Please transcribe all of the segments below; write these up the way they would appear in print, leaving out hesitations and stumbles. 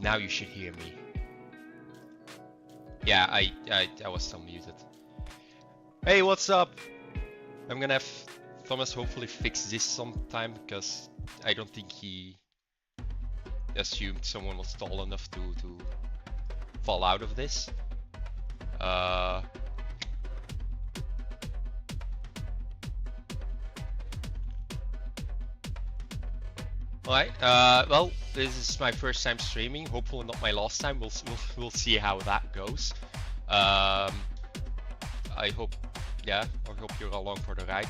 Now you should hear me. Yeah, I was still muted. Hey, what's up? I'm gonna have Thomas hopefully fix this sometime, because I don't think he assumed someone was tall enough to fall out of this. Alright, well, this is my first time streaming, hopefully not my last time. We'll see how that goes. I hope, yeah, I hope you're along for the ride.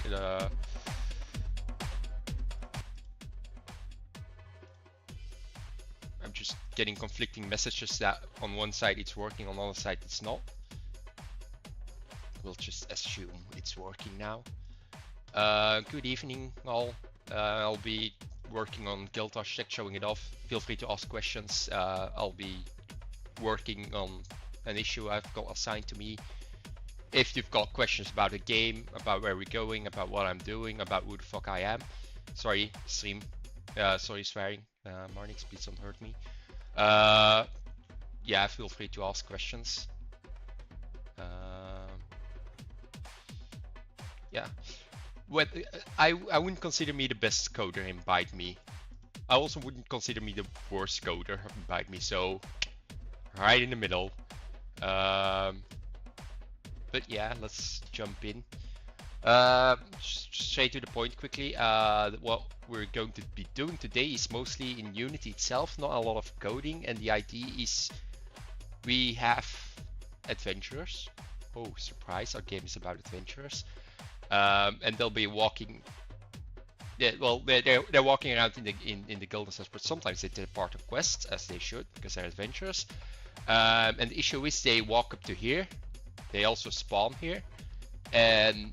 I'm just getting conflicting messages that on one side it's working, on the other side it's not. We'll just assume it's working now. Good evening all. I'll be working on Guildrush Check, showing it off. Feel free to ask questions. I'll be working on an issue I've got assigned to me. If you've got questions about the game, about where we're going, about what I'm doing, about who the fuck I am. Sorry, stream. Sorry, swearing. Marnix, please don't hurt me. Yeah, feel free to ask questions. Yeah. I wouldn't consider me the best coder in Bite Me. I also wouldn't consider me the worst coder in Bite Me, so right in the middle. But yeah, let's jump in. Straight to the point quickly. What we're going to be doing today is mostly in Unity itself, not a lot of coding, and the idea is we have adventurers. Oh, surprise, our game is about adventurers. And they'll be walking. Yeah, well, they're walking around in the guild and such, but sometimes they take part of quests, as they should, because they're adventurers. And the issue is they walk up to here. They also spawn here, and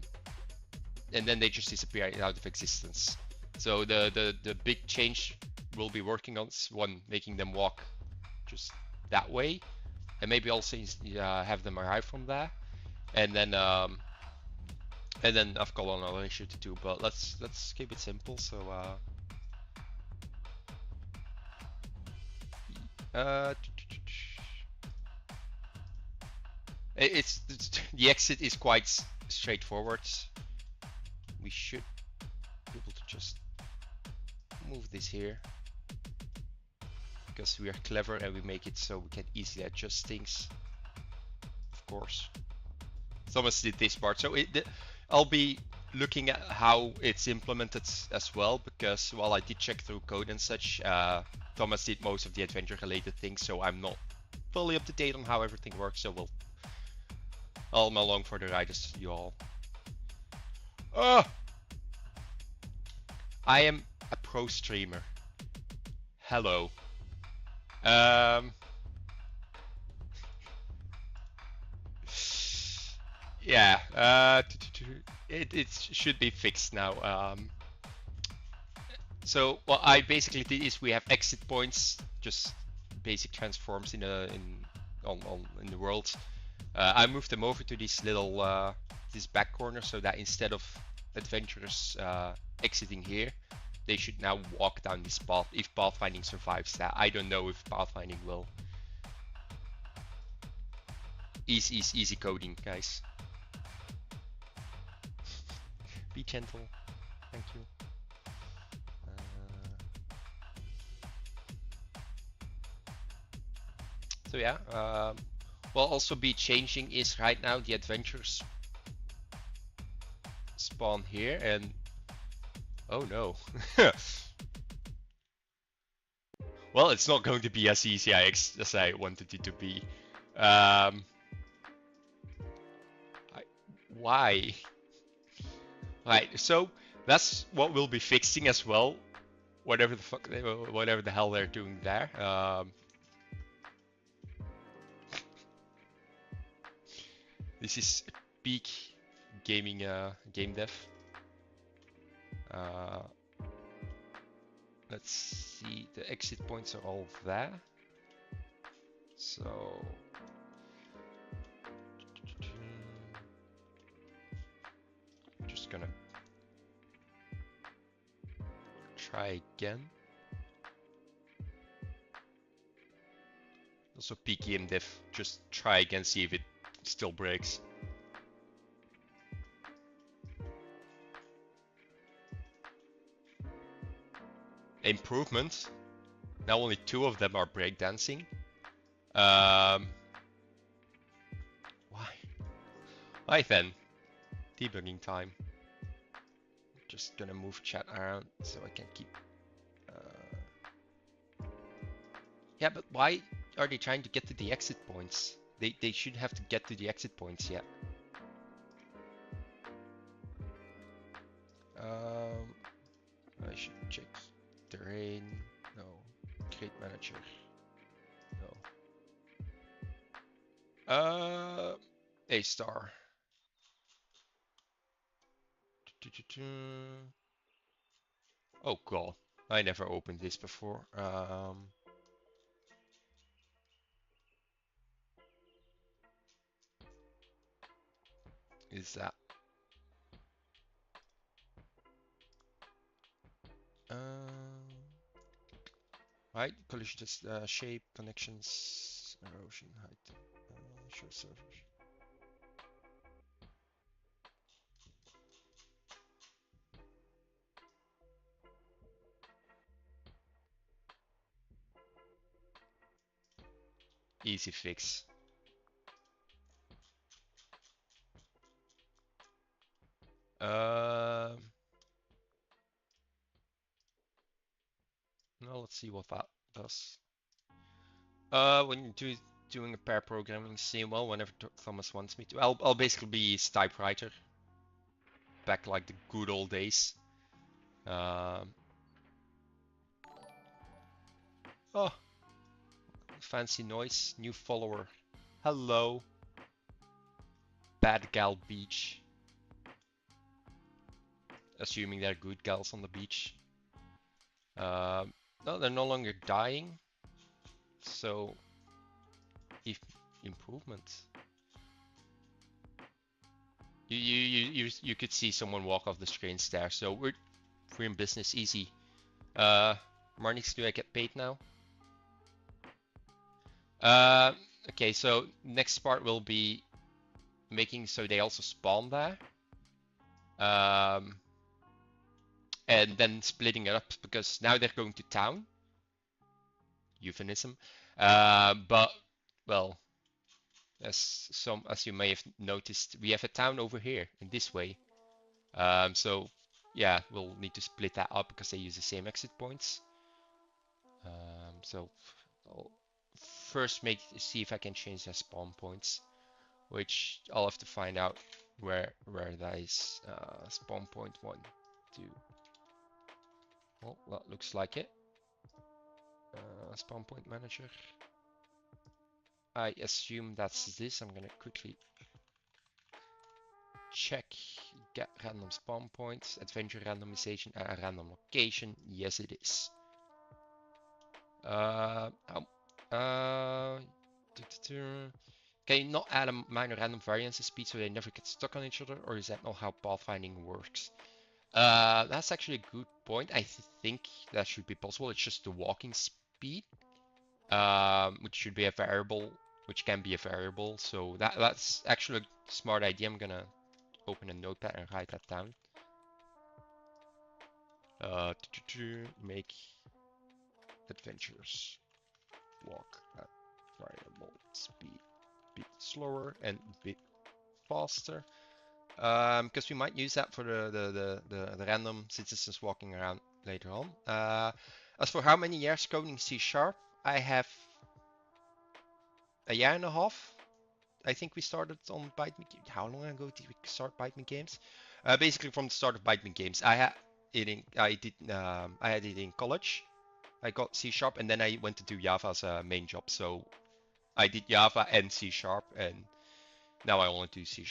then they just disappear out of existence. So the big change we'll be working on is one, making them walk just that way, and maybe also have them arrive from there, and then I've got another issue to do, but let's keep it simple. So it's the exit is quite straightforward. We should be able to just move this here, because we are clever and we make it so we can easily adjust things. Of course, Thomas did this part, so I'll be looking at how it's implemented as well, because while I did check through code and such, Thomas did most of the adventure related things, so I'm not fully up to date on how everything works, so I'm along for the ride as you all. I am a pro streamer. Hello. Yeah, it should be fixed now. So what I basically did is we have exit points, just basic transforms in the world. I moved them over to this little this back corner, so that instead of adventurers exiting here, they should now walk down this path if pathfinding survives that. I don't know if pathfinding will. Easy coding, guys. Be gentle. Thank you. So yeah, what also be changing is right now the adventurers spawn here, and oh no. Well, it's not going to be as easy as I wanted it to be. Why? Right, so that's what we'll be fixing as well. Whatever the hell they're doing there. This is peak gaming, game dev. Let's see, the exit points are all there. So just gonna try again. Also PKM diff, just try again, see if it still breaks. Improvements. Now only 2 of them are breakdancing. Why? Why then? Debugging time. Just gonna move chat around so I can keep. Yeah, but why are they trying to get to the exit points? They should have to get to the exit points yet. I should check terrain. No. Create manager. No. A star. Oh god, I never opened this before. Is that? Right, collision just shape, connections, erosion, height, show servers. Easy fix. Now let's see what that does. When you're doing a pair programming, well, whenever Thomas wants me to, I'll basically be his typewriter. Back like the good old days. Oh, fancy noise, new follower. Hello, bad gal beach. Assuming they're good gals on the beach. No, they're no longer dying. So, if improvements. You could see someone walk off the screen there. So we're in business, easy. Marnix, do I get paid now? Okay, so next part will be making so they also spawn there. And then splitting it up because now they're going to town. Euphemism. But well, as you may have noticed, we have a town over here in this way. So yeah, we'll need to split that up because they use the same exit points. So I'll first see if I can change their spawn points, which I'll have to find out where that is. Spawn point 1, 2. Well, that looks like it. Spawn point manager. I assume that's this. I'm gonna quickly check. Get random spawn points, adventure randomization, and a random location. Yes, it is. Can you not add a minor random variance to speed so they never get stuck on each other, or is that not how pathfinding works? That's actually a good point. I think that should be possible. It's just the walking speed, which should be a variable, which can be a variable. So that's actually a smart idea. I'm gonna open a notepad and write that down. Make adventures walk at variable speed, bit slower and bit faster. Because we might use that for the random citizens walking around later on. As for how many years coding C#, I have a year and a half. I think we started on Byte Me. How long ago did we start Byte Me Games? Basically from the start of Byte Me Games. I had it in college. I got C# and then I went to do Java as a main job. So I did Java and C#, and now I only do C#.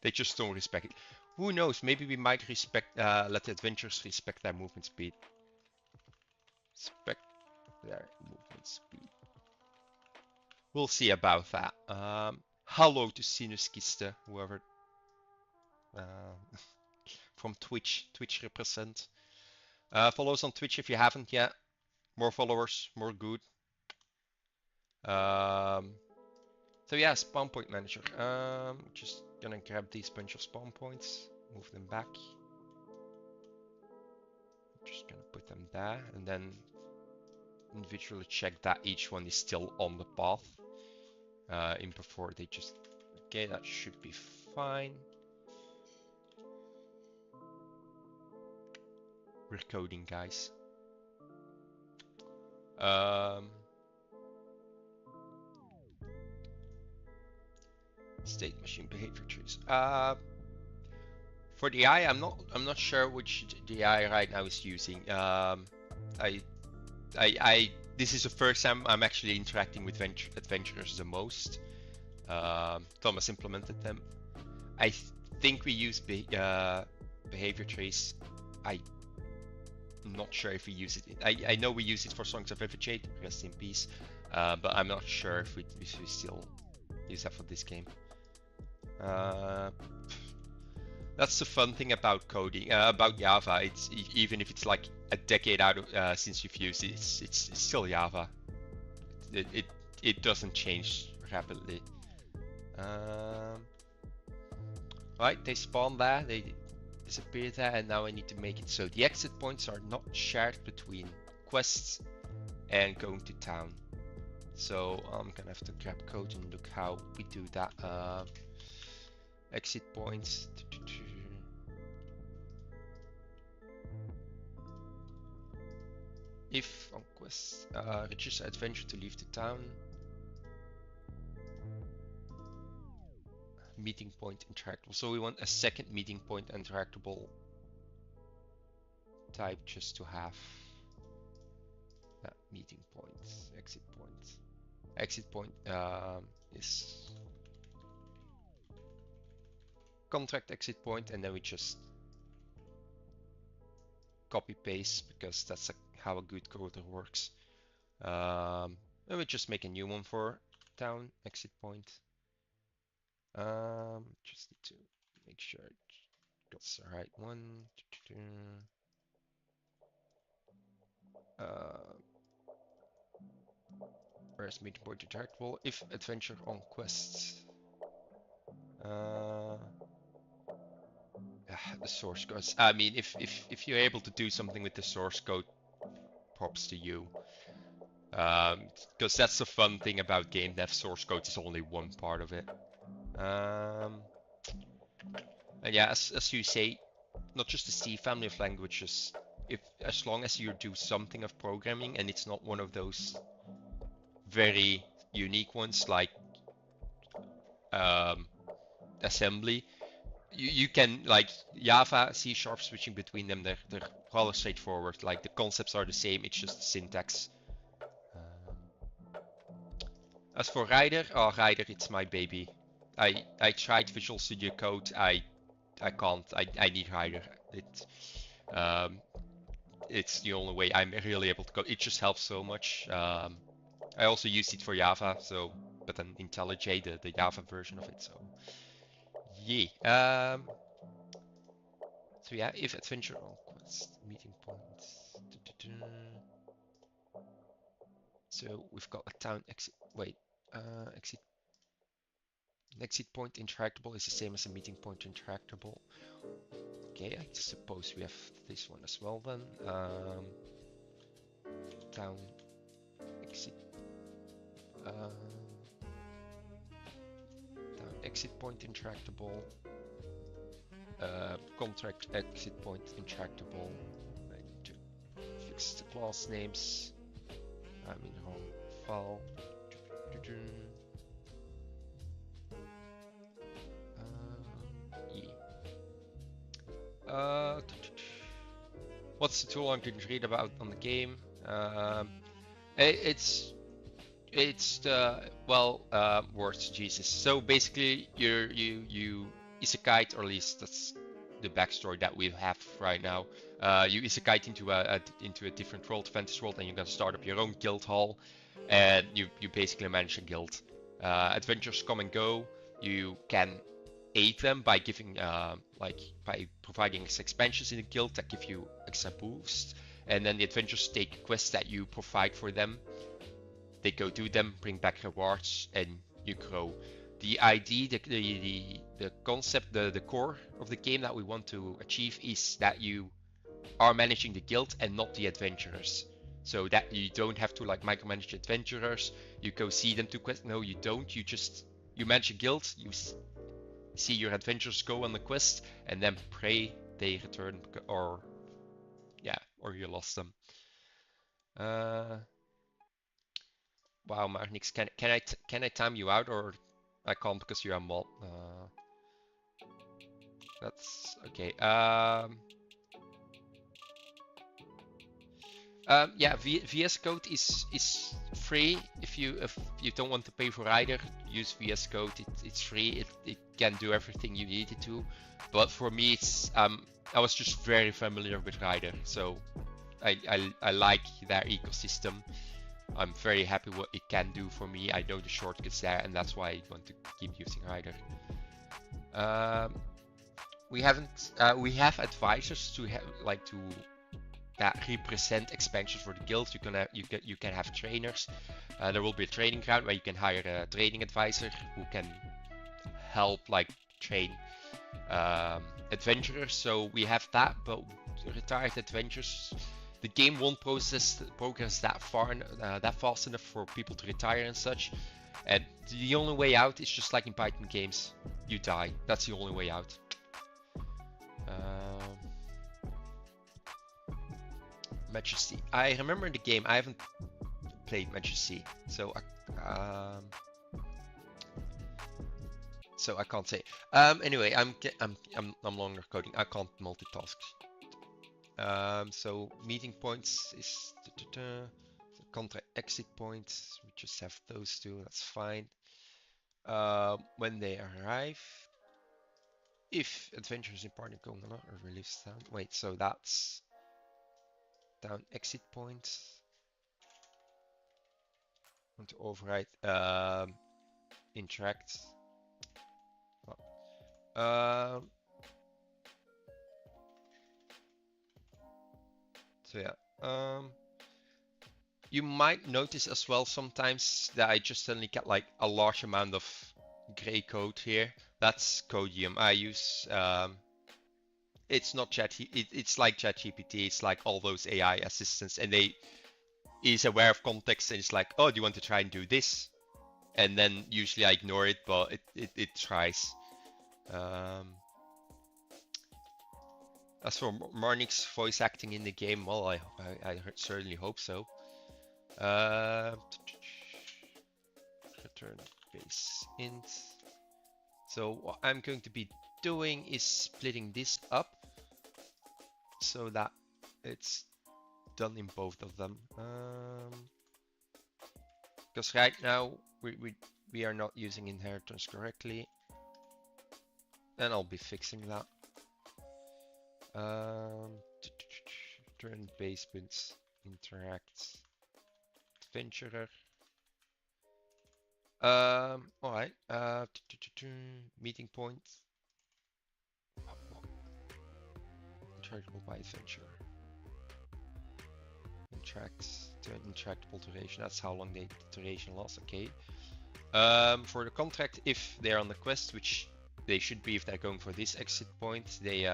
They just don't respect it. Who knows? Maybe we might let the adventurers respect their movement speed. Respect their movement speed. We'll see about that. Hello to Sinuskiste, whoever from Twitch represent. Follow us on Twitch if you haven't yet. More followers, more good. So yeah, spawn point manager. Just gonna grab these bunch of spawn points, move them back. Just gonna put them there, and then individually check that each one is still on the path. In before they just, okay, that should be fine. We're coding, guys. State machine behavior trees. For the AI, I'm not sure which the AI right now is using. This is the first time I'm actually interacting with adventurers the most. Thomas implemented them. I think we use behavior trees. I'm not sure if we use it. I know we use it for Songs of Everjade, rest in peace. But I'm not sure if we still use that for this game. That's the fun thing about coding, about Java. It's even if it's like a decade out of, since you've used it, it's still Java. It doesn't change rapidly. Right, they spawn there, they disappear there, and now I need to make it so the exit points are not shared between quests and going to town. So I'm gonna have to grab code and look how we do that. Exit points. If on quest, register adventure to leave the town. Meeting point interactable. So we want a second meeting point interactable type just to have that meeting point, exit point. Exit point is contract exit point, and then we just copy paste because that's how a good coder works. And we just make a new one for town exit point. Just need to make sure it's the right one. Where's meeting point interactable? If adventure on quests. The source code. I mean, if you're able to do something with the source code, props to you. Because that's the fun thing about game dev. Source code is only one part of it. And yeah, as you say, not just the C family of languages. As long as you do something of programming and it's not one of those very unique ones like assembly, you can, like Java, C# switching between them, they're rather straightforward. Like the concepts are the same, it's just the syntax. As for Rider, Rider, it's my baby. I tried Visual Studio Code, I can't. I need Rider. It's the only way I'm really able to code. It just helps so much. I also used it for Java, but then IntelliJ, the Java version of it. So yeah. So yeah, if adventure on quest meeting points. So we've got a town exit. Wait, exit. Exit point interactable is the same as a meeting point interactable. Okay, I suppose we have this one as well then. Town exit. Town exit point interactable. Contract exit point interactable. I need to fix the class names. I'm in the wrong file. What's the tool I can read about on the game? It's the words Jesus. So basically, you isekai, or at least that's the backstory that we have right now. You isekai into a different world, fantasy world, and you're gonna start up your own guild hall, and you basically manage a guild. Adventures come and go. You can aid them by giving by providing expansions in the guild that give you extra boost, and then the adventurers take quests that you provide for them. They go do them, bring back rewards, and you grow. The idea, the concept, the core of the game that we want to achieve is that you are managing the guild and not the adventurers. So that you don't have to like micromanage adventurers. You go see them to quest. No, you don't. You manage a guild. You see your adventurers go on the quest, and then pray they return, or yeah, or you lost them. Wow, Marnix, can I time you out, or I can't because you're a mod? That's okay. Yeah, VS Code is free. If you don't want to pay for either, use VS Code. It's free. It can do everything you need it to. But for me, it's I was just very familiar with Rider, so I like their ecosystem. I'm very happy what it can do for me. I know the shortcuts there, and that's why I want to keep using Rider. We have advisors to that represent expansions for the guild. You can have trainers. There will be a training ground where you can hire a training advisor who can help like train adventurers. So we have that, but retired adventurers, the game won't progress that far, that fast enough for people to retire and such. And the only way out is just like in Python games, you die. That's the only way out. Majesty. I remember the game. I haven't played Majesty, so I can't say. Anyway, I'm no longer coding. I can't multitask. So meeting points is contract exit points. We just have those two. That's fine. When they arrive, if adventures in partner going on or release down. Wait, so that's down exit points. Want to override interact. So yeah, you might notice as well sometimes that I just suddenly get like a large amount of gray code here. That's Codium. I use it's not it's like ChatGPT. It's like all those AI assistants, and they is aware of context, and it's like, oh, do you want to try and do this? And then usually I ignore it, but it tries. As for Marnix voice acting in the game, well, I certainly hope so. Return base int. So what I'm going to be doing is splitting this up so that it's done in both of them. Because right now we are not using inheritance correctly, and I'll be fixing that. Turn basements, interact, adventurer. Alright. Meeting point. Interactable by adventurer. Interacts to an interactable duration. That's how long the duration lasts. Okay. For the contract, if they're on the quest, which they should be if they're going for this exit point, they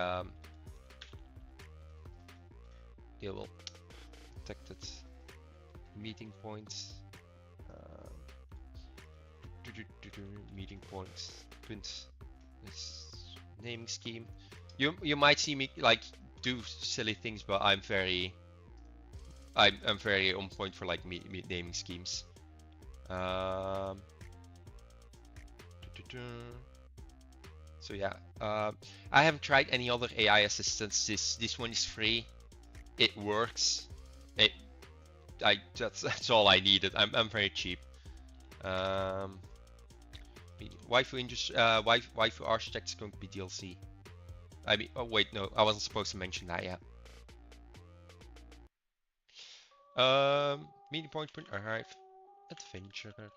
will protected meeting points. Meeting points. Print this naming scheme. You might see me like do silly things, but I'm very on point for like naming schemes. So yeah, I haven't tried any other AI assistants. This one is free. It works. That's all I needed. I'm very cheap. Waifu Architect is going to be DLC. I mean, oh wait, no, I wasn't supposed to mention that yet. Meeting point arrive. Adventurer.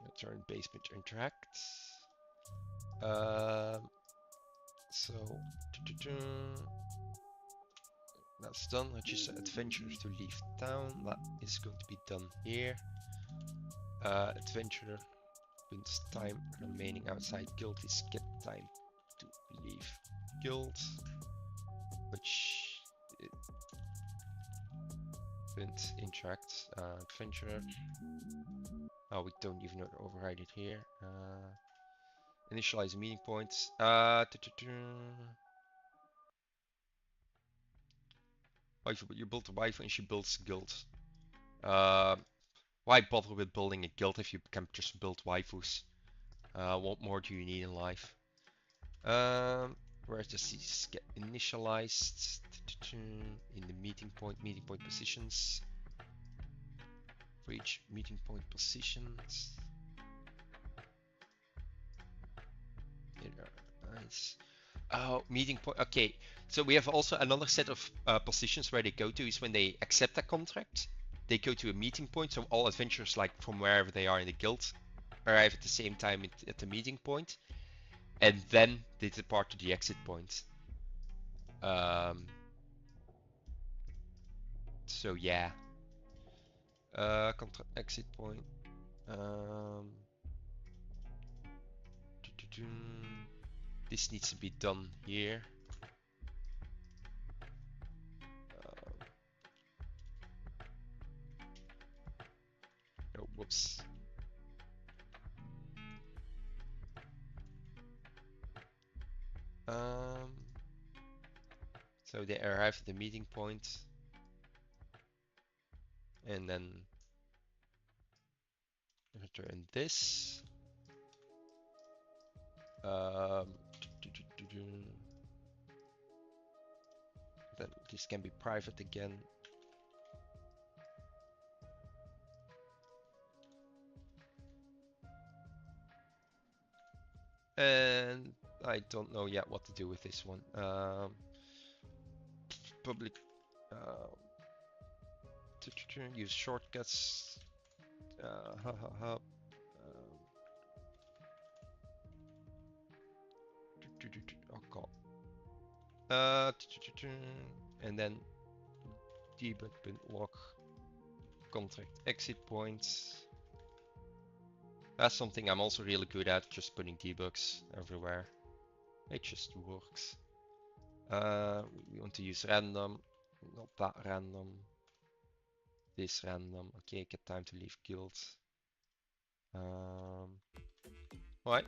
Return basement interacts. So that's done. Register adventurers to leave town. That is going to be done here. Adventurer wins time remaining outside guild is get time to leave guild, which it didn't interact. Adventurer. Oh, we don't even override it here. Initialize meeting points. Waifu, but you build a waifu and she builds a guild. Why bother with building a guild if you can just build waifus? What more do you need in life? Where does these get initialized? In the meeting point positions. For each meeting point positions. Nice. Oh, meeting point. Okay, so we have also another set of positions where they go to is when they accept a contract, they go to a meeting point. So all adventurers, like from wherever they are in the guild, arrive at the same time at the meeting point, and then they depart to the exit point. So yeah, contract exit point. This needs to be done here. Oh, whoops. So they arrive at the meeting point, and then return this. Then this can be private again. And I don't know yet what to do with this one. Public use shortcuts. Oh god. And then debug bin log contract exit points. That's something I'm also really good at, just putting debugs everywhere. It just works. We want to use random, not that random. This random. Okay, get time to leave guild. Right.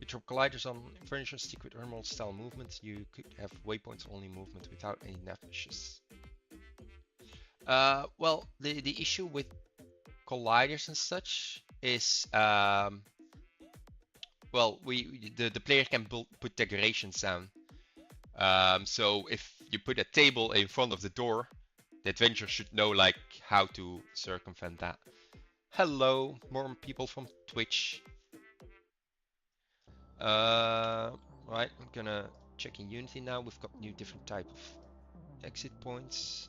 With your colliders on furniture stick with normal style movement, you could have waypoints only movement without any navigations. Well, the issue with colliders and such is well, the player can put decorations down. So if you put a table in front of the door, the adventurer should know like how to circumvent that. Hello, more people from Twitch. Right, I'm gonna check in Unity now. We've got new different type of exit points.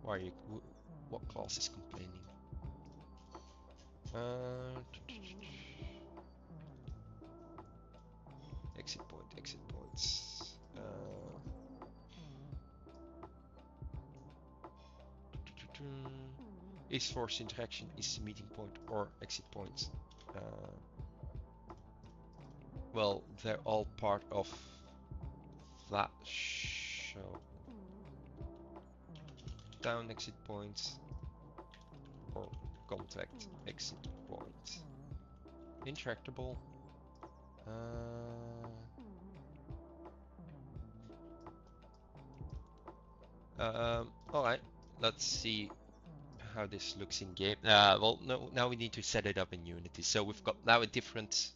Why are you? What class is complaining? Exit points. Is force interaction is meeting point or exit point? Well, they're all part of that show. Down exit points or contact exit point. Interactable. Alright, let's see how this looks in game. Well, no, now we need to set it up in Unity. So we've got now a different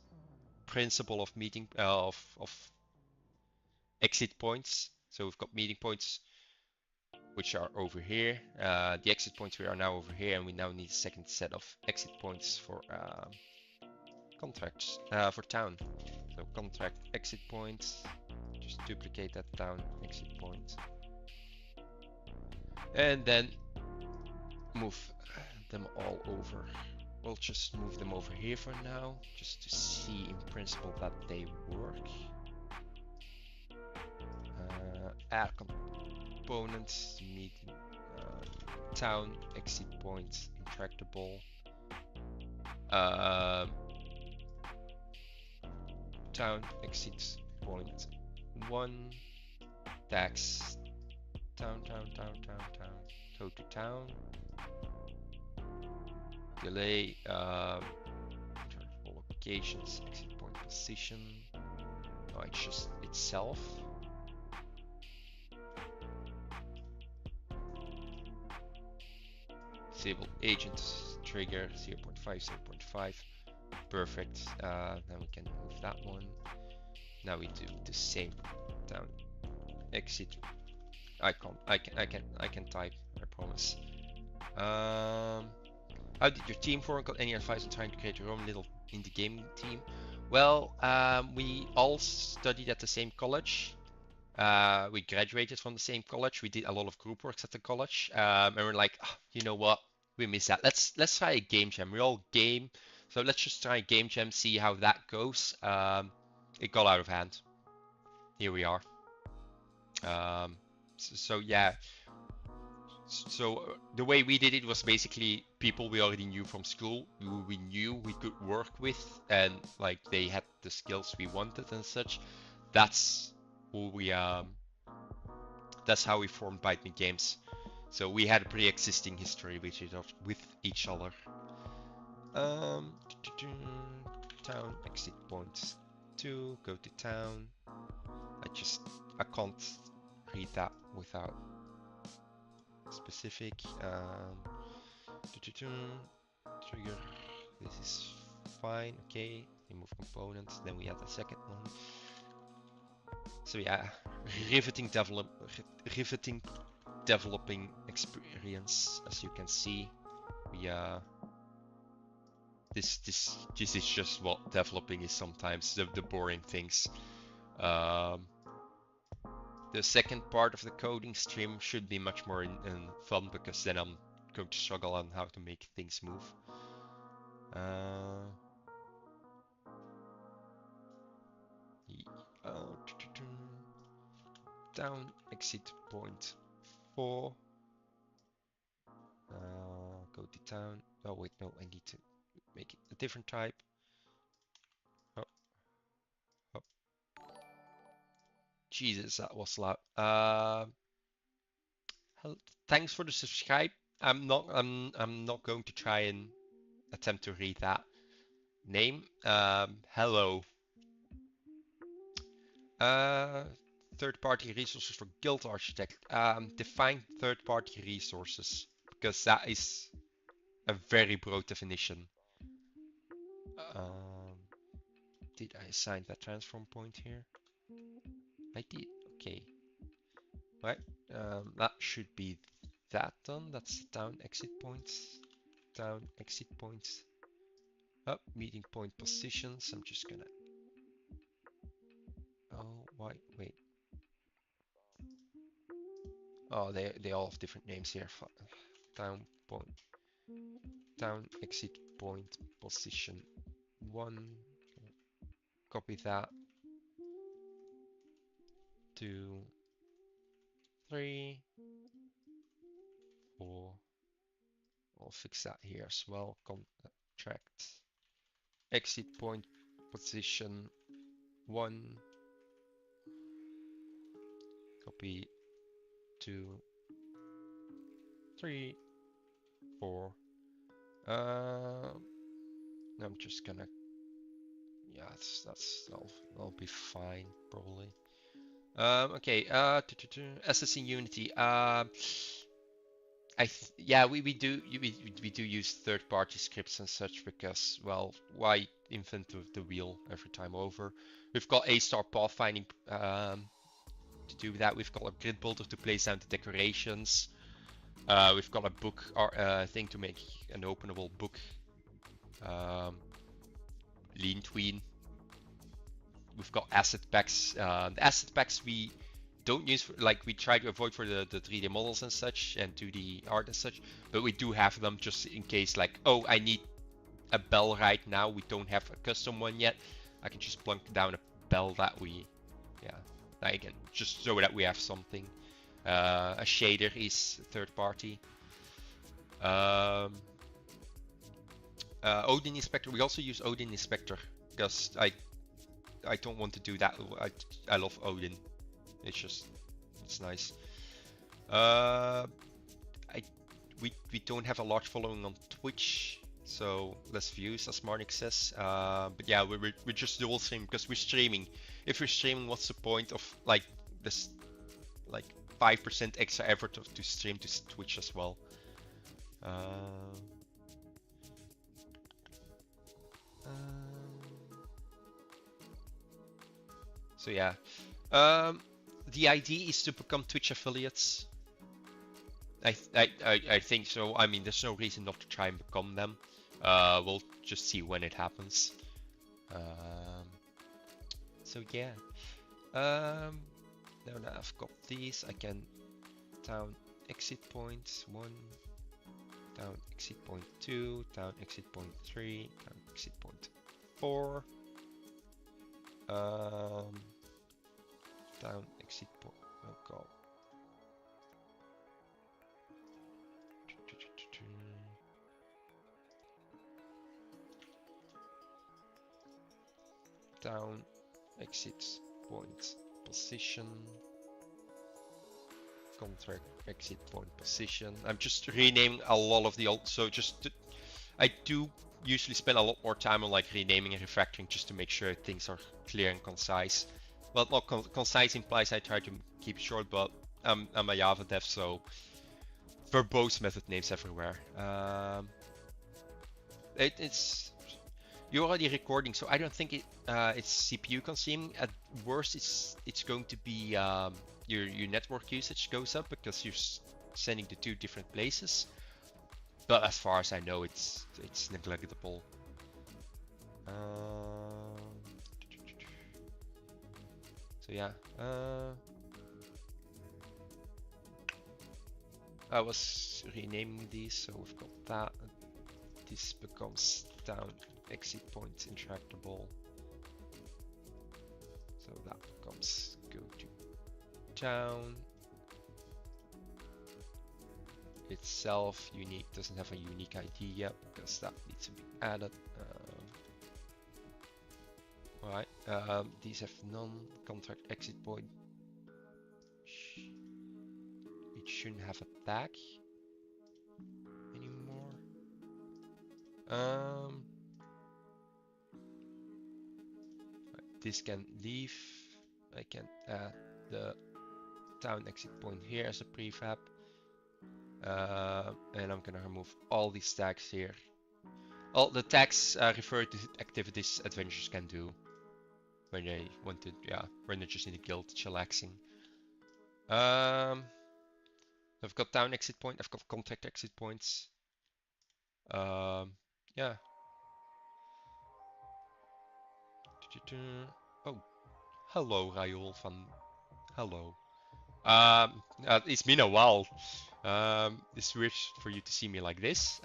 principle of meeting of exit points. So we've got meeting points which are over here. The exit points we are now over here, and we now need a second set of exit points for contracts for town. So contract exit points. Just duplicate that town exit point, and then move them all over. We'll just move them over here for now, just to see in principle that they work. add components, meeting, town, exit points, intractable, town, exit point 1, tax, town, go to town, delay, locations, exit point position, no, it's just itself. Disable agent trigger 0.5, 0.5. Perfect. Then we can move that one. Now we do the same down exit icon. I can type, I promise. How did your team form? Got any advice on trying to create your own little indie gaming team? Well, we all studied at the same college. We graduated from the same college. We did a lot of group works at the college, and we're like, oh, you know what? We miss that. Let's try a game jam. We're all game, so let's just try a game jam, see how that goes. It got out of hand. Here we are. So yeah. So the way we did it was basically people we already knew from school, who we knew we could work with, and like they had the skills we wanted and such. That's who we that's how we formed Bite Me Games. So we had a pre-existing history with each other. Town exit points 2, go to town. I can't read that without specific. Trigger, this is fine, okay. Remove components, then we add the second one. So yeah, riveting developing experience, as you can see. We this is just what developing is sometimes, the boring things. The second part of the coding stream should be much more fun, because then I'm going to struggle on how to make things move. Down exit point 4. Go to town. Oh wait, no, I need to make it a different type. Oh, oh. Jesus, that was loud. Thanks for the subscribe. I'm not going to try and attempt to read that name. Hello. Third-party resources for Guild Architect. Define third-party resources, because that is a very broad definition. Did I assign that transform point here? I did. Okay. Right. That should be that done. That's down exit points. Down exit points. Up meeting point positions. I'm just gonna. Oh, why? Wait. Oh, they all have different names here. Down point. Down exit point position 1. Copy that. 2, 3, 4. I'll fix that here as well. Contract exit point position 1. Copy 2, 3, 4. I'm just gonna. Yeah, that'll be fine probably. Okay. Assessing Unity. Yeah, we do use third-party scripts and such, because, well, why invent the wheel every time over? We've got A-star pathfinding to do that. We've got a grid builder to place down the decorations. We've got a book thing to make an openable book. Lean tween. We've got asset packs. The asset packs we don't use, we try to avoid for the 3D models and such, and 2D art and such, but we do have them just in case, oh, I need a bell right now. We don't have a custom one yet. I can just plunk down a bell that Again, just so that we have something. A shader is third party. Odin Inspector. We also use Odin Inspector because I don't want to do that. I love Odin. It's nice. We don't have a large following on Twitch, so less views, as Marnik says. But yeah, we're just dual stream because we're streaming. If we're streaming, what's the point of like this, like 5% extra effort to stream to Twitch as well? So yeah, the idea is to become Twitch affiliates. I think so. I mean, there's no reason not to try and become them. We'll just see when it happens. So yeah. Now that I've got these, I can down exit points 1, down exit point 2, down exit point 3, down exit point 4. Down exit point. Oh god. Down exit point position. Contract exit point position. I'm just renaming a lot of the old. So I do usually spend a lot more time on like renaming and refactoring just to make sure things are clear and concise. Well, not concise implies I try to keep short, but I'm a Java dev, so verbose method names everywhere. It's you're already recording, so I don't think it's CPU consuming. At worst, it's going to be your network usage goes up because you're sending to 2 different places. But as far as I know, it's negligible. So yeah, I was renaming these, so we've got that. This becomes down exit point intractable. So that becomes go to down. Itself unique doesn't have a unique ID yet because that needs to be added. Alright, these have non-contract exit point. It shouldn't have a tag anymore. This can leave. I can add the down exit point here as a prefab. And I'm gonna remove all these tags here. All the tags refer to activities adventurers can do when they want to, when they're just in the guild chillaxing. I've got down exit point, I've got contact exit points. Yeah. Oh, hello, Raoul van. Hello. It's been a while. It's weird for you to see me like this.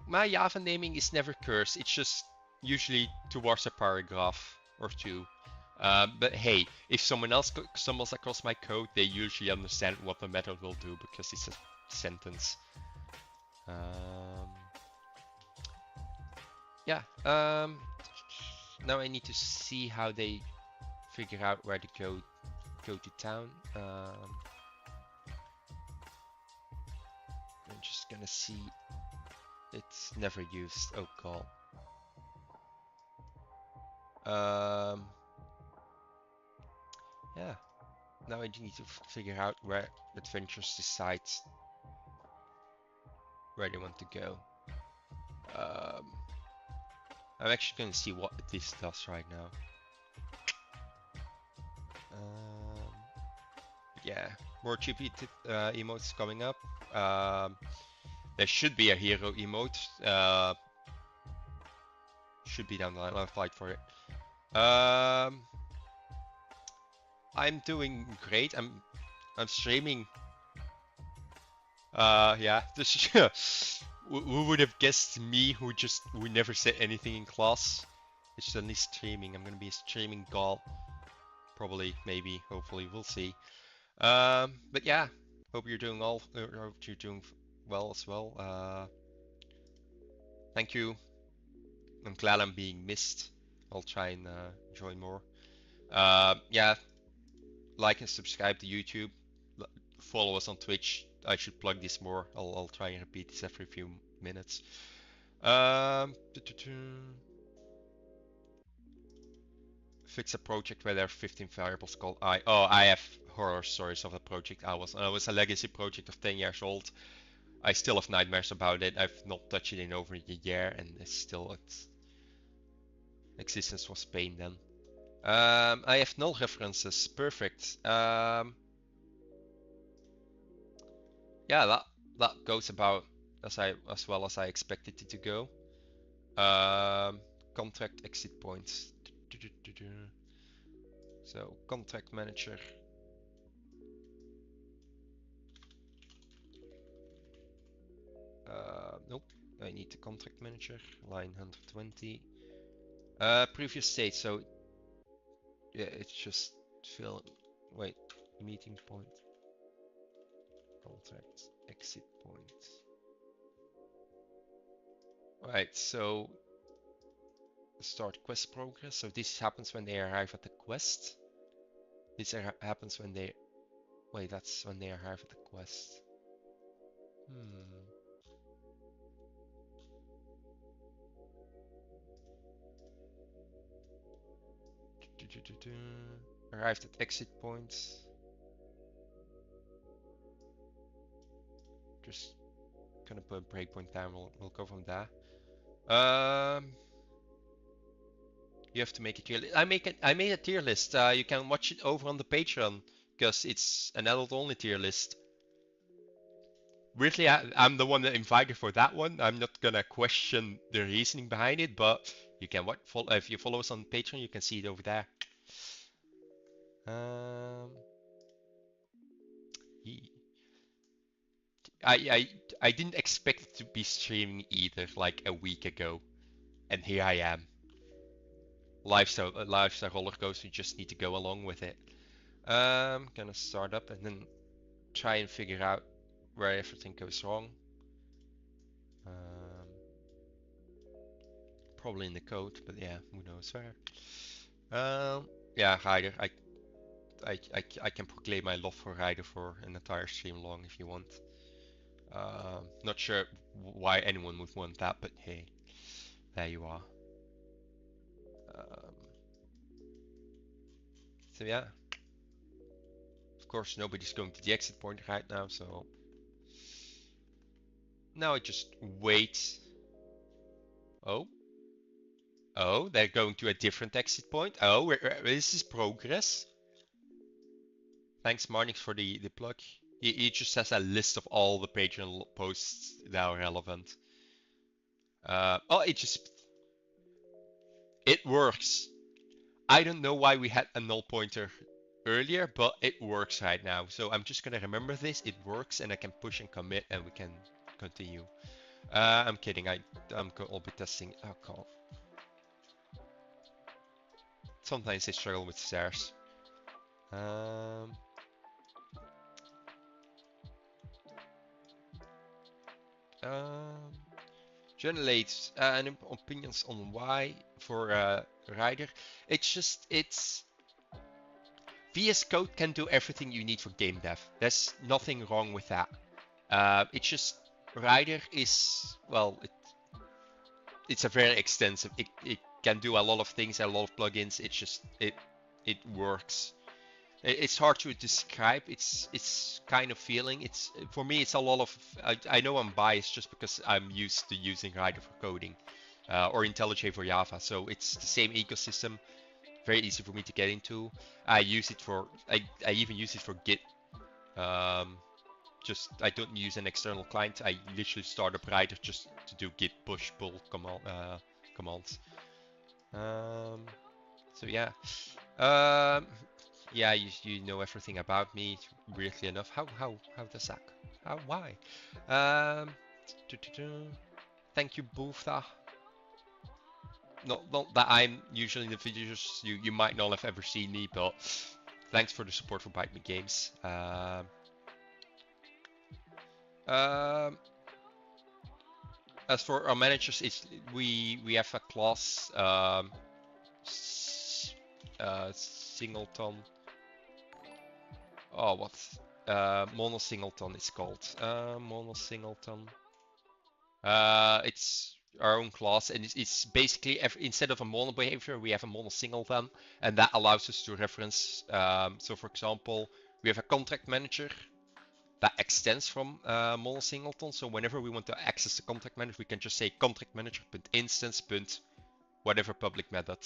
My Java naming is never cursed. It's just usually towards a paragraph or 2. But hey, if someone else stumbles across my code, they usually understand what the method will do because it's a sentence. Yeah. Now I need to see how they figure out where to go to town. I'm just gonna see. It's never used. Oh god. Yeah. Now I need to figure out where adventurers decide where they want to go. I'm actually gonna see what this does right now. Yeah, more GP emotes coming up. There should be a hero emote. Should be down the line. I'll fight for it. I'm doing great. I'm streaming. Yeah, this Who would have guessed me who never said anything in class? It's suddenly streaming. I'm gonna be a streaming god. Probably, maybe, hopefully, we'll see. But yeah, hope you're doing hope you're doing well as well. Thank you. I'm glad I'm being missed. I'll try and join more. Yeah, like and subscribe to YouTube. Follow us on Twitch. I should plug this more. I'll try and repeat this every few minutes. Fix a project where there are 15 variables called I. Oh, I have horror stories of a project I was. It was a legacy project of 10 years old. I still have nightmares about it. I've not touched it in over a year, and its existence was pain then. I have null references. Perfect. Yeah, that goes about as well as I expected it to go. Contract exit points. So contract manager. Nope. I need the contract manager. Line 120. Previous state. So yeah, it's just fill. Wait, meeting point. Contract exit point. Right. So start quest progress. So this happens when they arrive at the quest. This happens when they. Wait, that's when they arrive at the quest. Arrived at exit points. Just gonna put a breakpoint down. We'll go from there. You have to make a tier list. I made a tier list. You can watch it over on the Patreon because it's an adult-only tier list. Weirdly, I'm the one that invited for that one. I'm not gonna question the reasoning behind it, but you can if you follow us on Patreon, you can see it over there. I didn't expect it to be streaming either, like a week ago, and here I am. Life's a roller coaster. You just need to go along with it. Gonna start up and then try and figure out where everything goes wrong. Probably in the code, but yeah, who knows where. Yeah, Ryder. I can proclaim my love for Ryder for an entire stream long if you want. Not sure why anyone would want that, but hey, there you are. So yeah, of course nobody's going to the exit point right now, so now I just wait. Oh, they're going to a different exit point. Oh, this is progress. Thanks, Marnix, for the plug. He just has a list of all the Patreon posts that are relevant. Oh, it works. I don't know why we had a null pointer earlier, but it works right now. So I'm just gonna remember this. It works, and I can push and commit, and we can continue. I'm kidding. I'll be testing. Oh, God. Sometimes I struggle with stairs. Generate opinions on why for Ryder. It's VS Code can do everything you need for game dev. There's nothing wrong with that. It's just Ryder is, well, it's a very extensive. It can do a lot of things, a lot of plugins. It's just it works. It's hard to describe. It's kind of feeling. It's for me. It's a lot of. I know I'm biased just because I'm used to using Ryder for coding, or IntelliJ for Java. So it's the same ecosystem. Very easy for me to get into. I use it for. I even use it for Git. Just I don't use an external client. I literally start up Ryder just to do Git push pull commands. So yeah. Yeah, you know everything about me, weirdly enough. How does that? Why? Thank you, Bootha. Not that I'm usually in the videos, you might not have ever seen me, but thanks for the support for Bite Me Games. Um, as for our managers, we have a class singleton. Oh, what? Mono singleton is called. Mono singleton. It's our own class, and it's basically instead of a mono behavior, we have a mono singleton, and that allows us to reference. So, for example, we have a contract manager that extends from mono singleton. So whenever we want to access the contract manager, we can just say contract manager.instance. Whatever public method.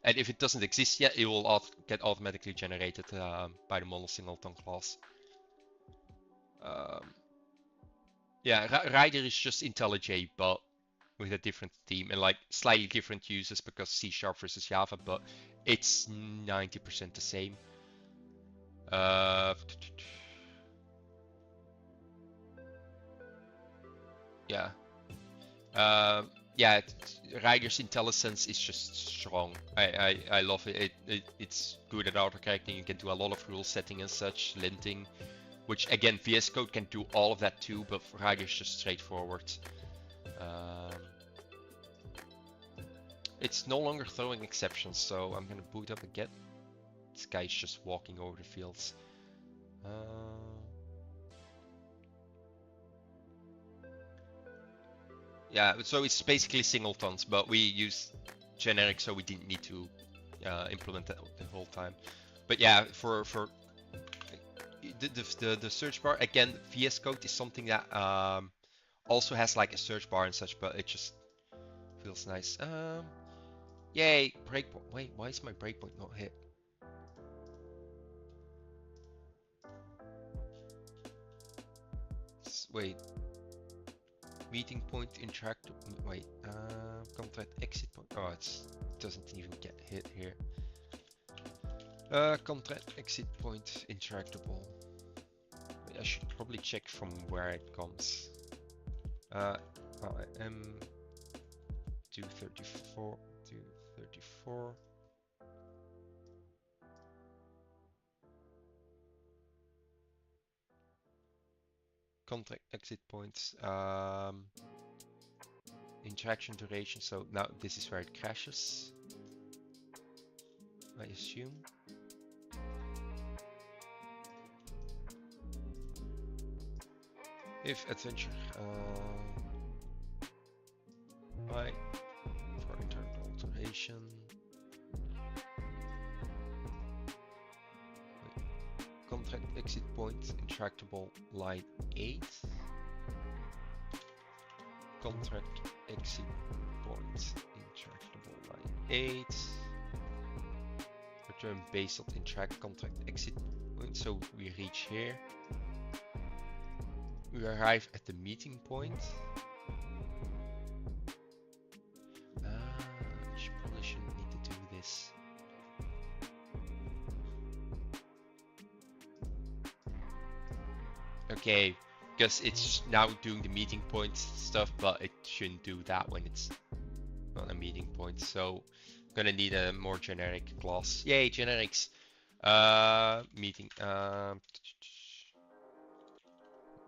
And if it doesn't exist yet, it will get automatically generated by the mono singleton class. Yeah, Rider is just IntelliJ, but with a different theme and like slightly different uses because C# versus Java, but it's 90% the same. Yeah. Yeah, Rider's IntelliSense is just strong. I love it. It's good at autocorrecting. You can do a lot of rule setting and such, linting, which again VS Code can do all of that too, but Rider's just straightforward. It's no longer throwing exceptions, so I'm gonna boot up again. This guy's just walking over the fields. Yeah, so it's basically singletons, but we use generic, so we didn't need to implement that the whole time. But yeah, for the search bar, again, VS Code is something that also has like a search bar and such, but it just feels nice. Yay, breakpoint. Wait, why is my breakpoint not hit? Wait. Meeting point interact. Wait, contract exit point. Oh, it doesn't even get hit here. Contract exit point interactable. Wait, I should probably check from where it comes. I am 234. 234. Contract exit points. Interaction duration. So now this is where it crashes, I assume. If adventure right for internal alteration. Wait. Contract exit point interactable line 8. Contract exit point interactable line 8. Return based on interact contract exit point. So we reach here. We arrive at the meeting point. Probably shouldn't need to do this. Okay, because it's now doing the meeting point stuff, but it shouldn't do that when it's not a meeting point. So I'm gonna need a more generic class. Yay, generics. Meeting.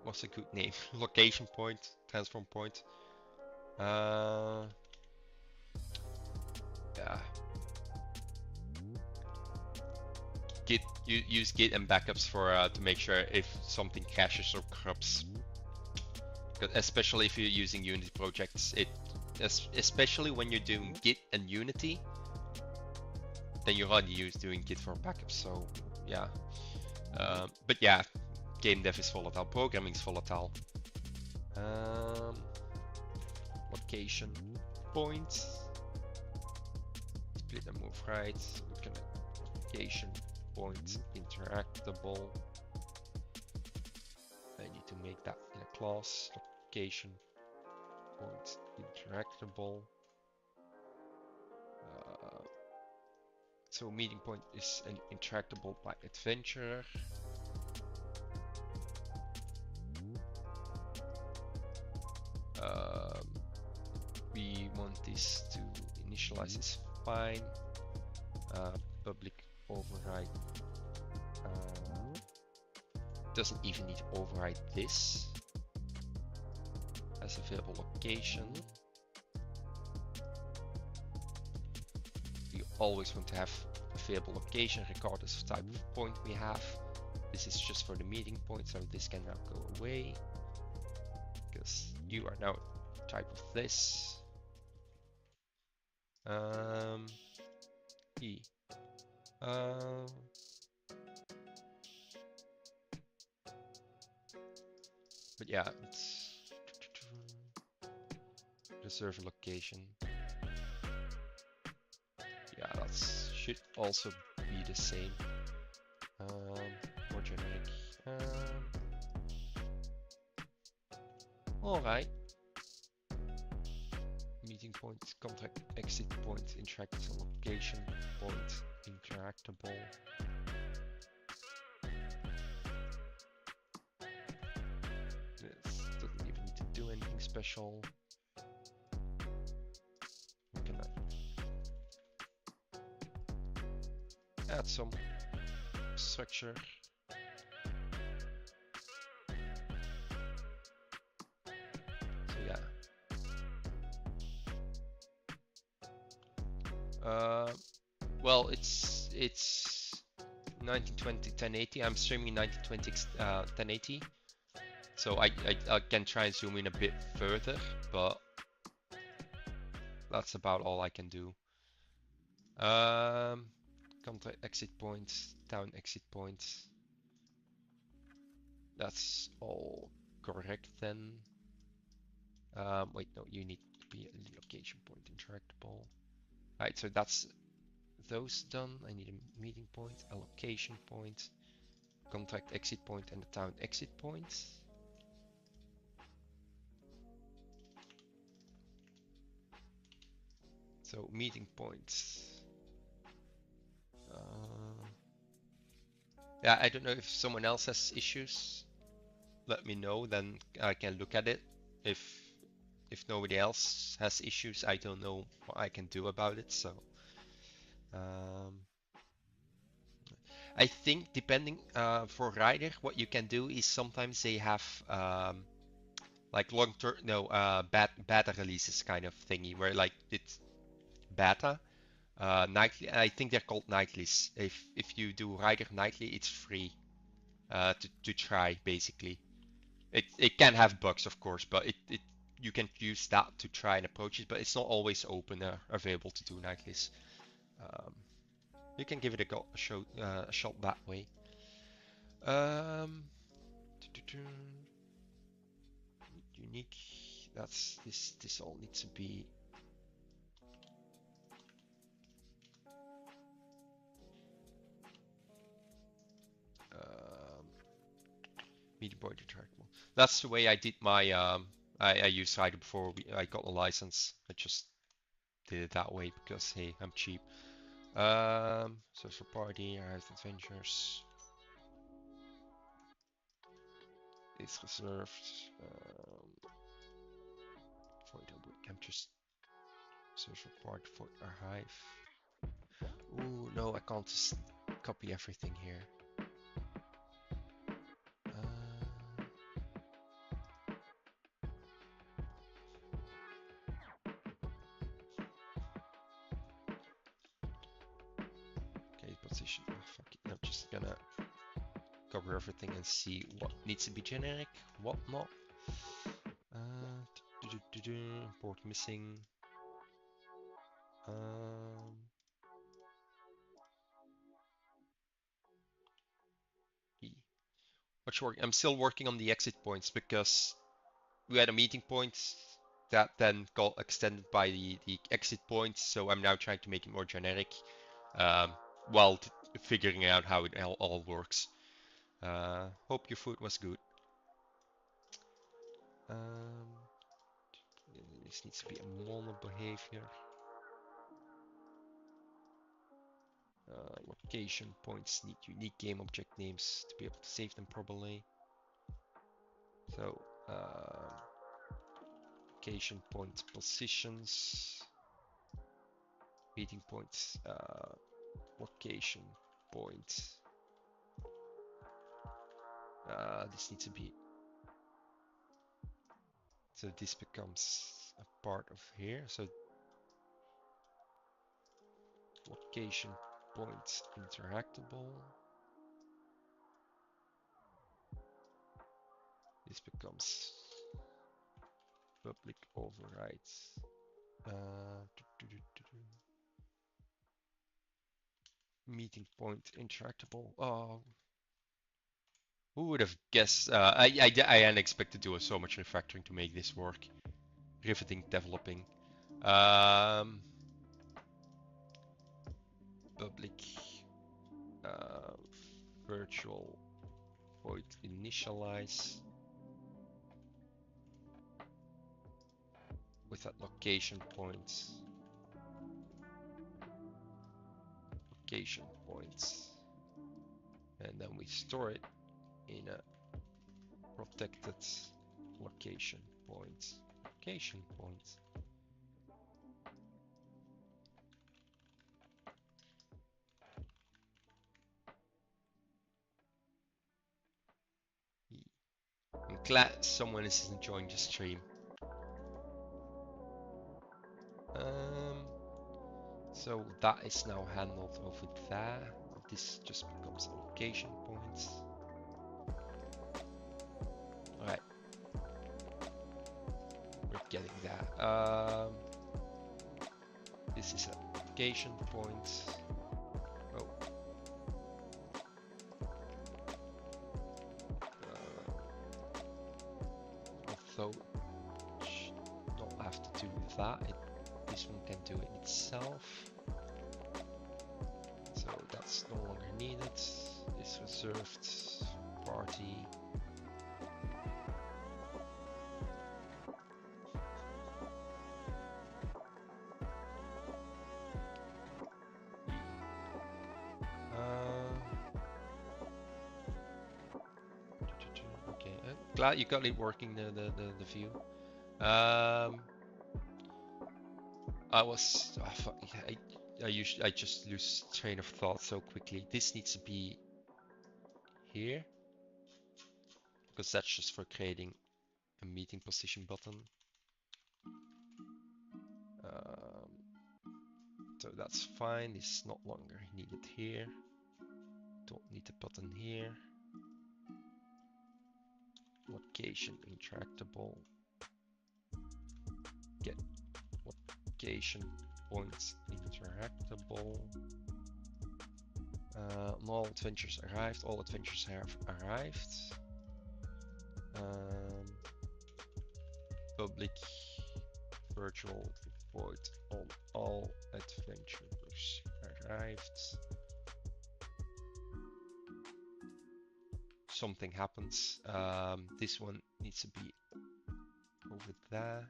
What's a good name? Location point, transform point. Yeah. Git, use Git and backups for to make sure if something crashes or corrupts. Especially if you're using Unity projects, especially when you're doing Git and Unity, then you're already doing Git for backups. So yeah, but yeah, game dev is volatile, programming is volatile. Location point, split and move right. Look at location point interactable. I need to make that in a class. Location point interactable. So meeting point is an interactable by adventurer. this to initialize is fine. Public override doesn't even need to override this as available location. You always want to have available location regardless of type of point we have. This is just for the meeting point, so this can now go away because you are now type of this. E. But yeah, it's reserve a location. Yeah, that should also be the same. More generic. All right. Meeting point, contact, exit point, interactable location point, interactable. This doesn't even need to do anything special. What can I add some structure? So yeah. Well, it's 1920 1080. I'm streaming 1920 1080, so I can try and zoom in a bit further, but that's about all I can do. Contact exit points, down exit points. That's all correct then. Wait, no, you need to be a location point interactable. Alright, so that's those done. I need a meeting point, a location point, contact exit point, and the town exit point. So meeting points. Yeah, I don't know if someone else has issues. Let me know, then I can look at it. If nobody else has issues, I don't know what I can do about it. So I think depending for Rider, what you can do is sometimes they have like long-term, no, beta releases kind of thingy where like it's beta nightly. I think they're called nightlies. If you do Rider nightly, it's free to try basically. It can have bugs, of course, but you can use that to try and approach it, but it's not always open or available to do nightlies. You can give it a shot that way. Unique. That's this. This all needs to be. Media board retractable. That's the way I did my. I used Rider before I got a license. I just did it that way because hey, I'm cheap. Social party, Arrived Adventures. It's reserved for the week. I'm just social part for Archive. Ooh, no, I can't just copy everything here. Okay, position. Oh, fuck it. I'm just gonna cover everything and see what needs to be generic, what not. Port missing. I'm still working on the exit points because we had a meeting point that then got extended by the exit point, so I'm now trying to make it more generic while figuring out how it all works. Hope your food was good. This needs to be a mono behavior. Location points need unique game object names to be able to save them properly. So location point positions. Meeting points, location points. This needs to be, so this becomes a part of here. So location points interactable. This becomes public overrides. Meeting point interactable. Oh, who would have guessed? I hadn't expected to do so much refactoring to make this work. Riveting, developing. Public virtual void initialize with that location points. Location points. And then we store it in a protected location points. Location points. I'm glad someone is enjoying the stream. So that is now handled over there. This just becomes location points. Alright. We're getting there. This is a location point. Oh. Although it should not have to do with that. This one can do it itself. So that's no longer needed. It's reserved party. Okay, glad you got it working, the view. I just lose train of thought so quickly. This needs to be here because that's just for creating a meeting position button. So that's fine. It's no longer needed here. Don't need the button here. Location interactable. Get location points interactable. All adventures arrived. All adventures have arrived. Public virtual void on all adventurers arrived. Something happens. This one needs to be over there.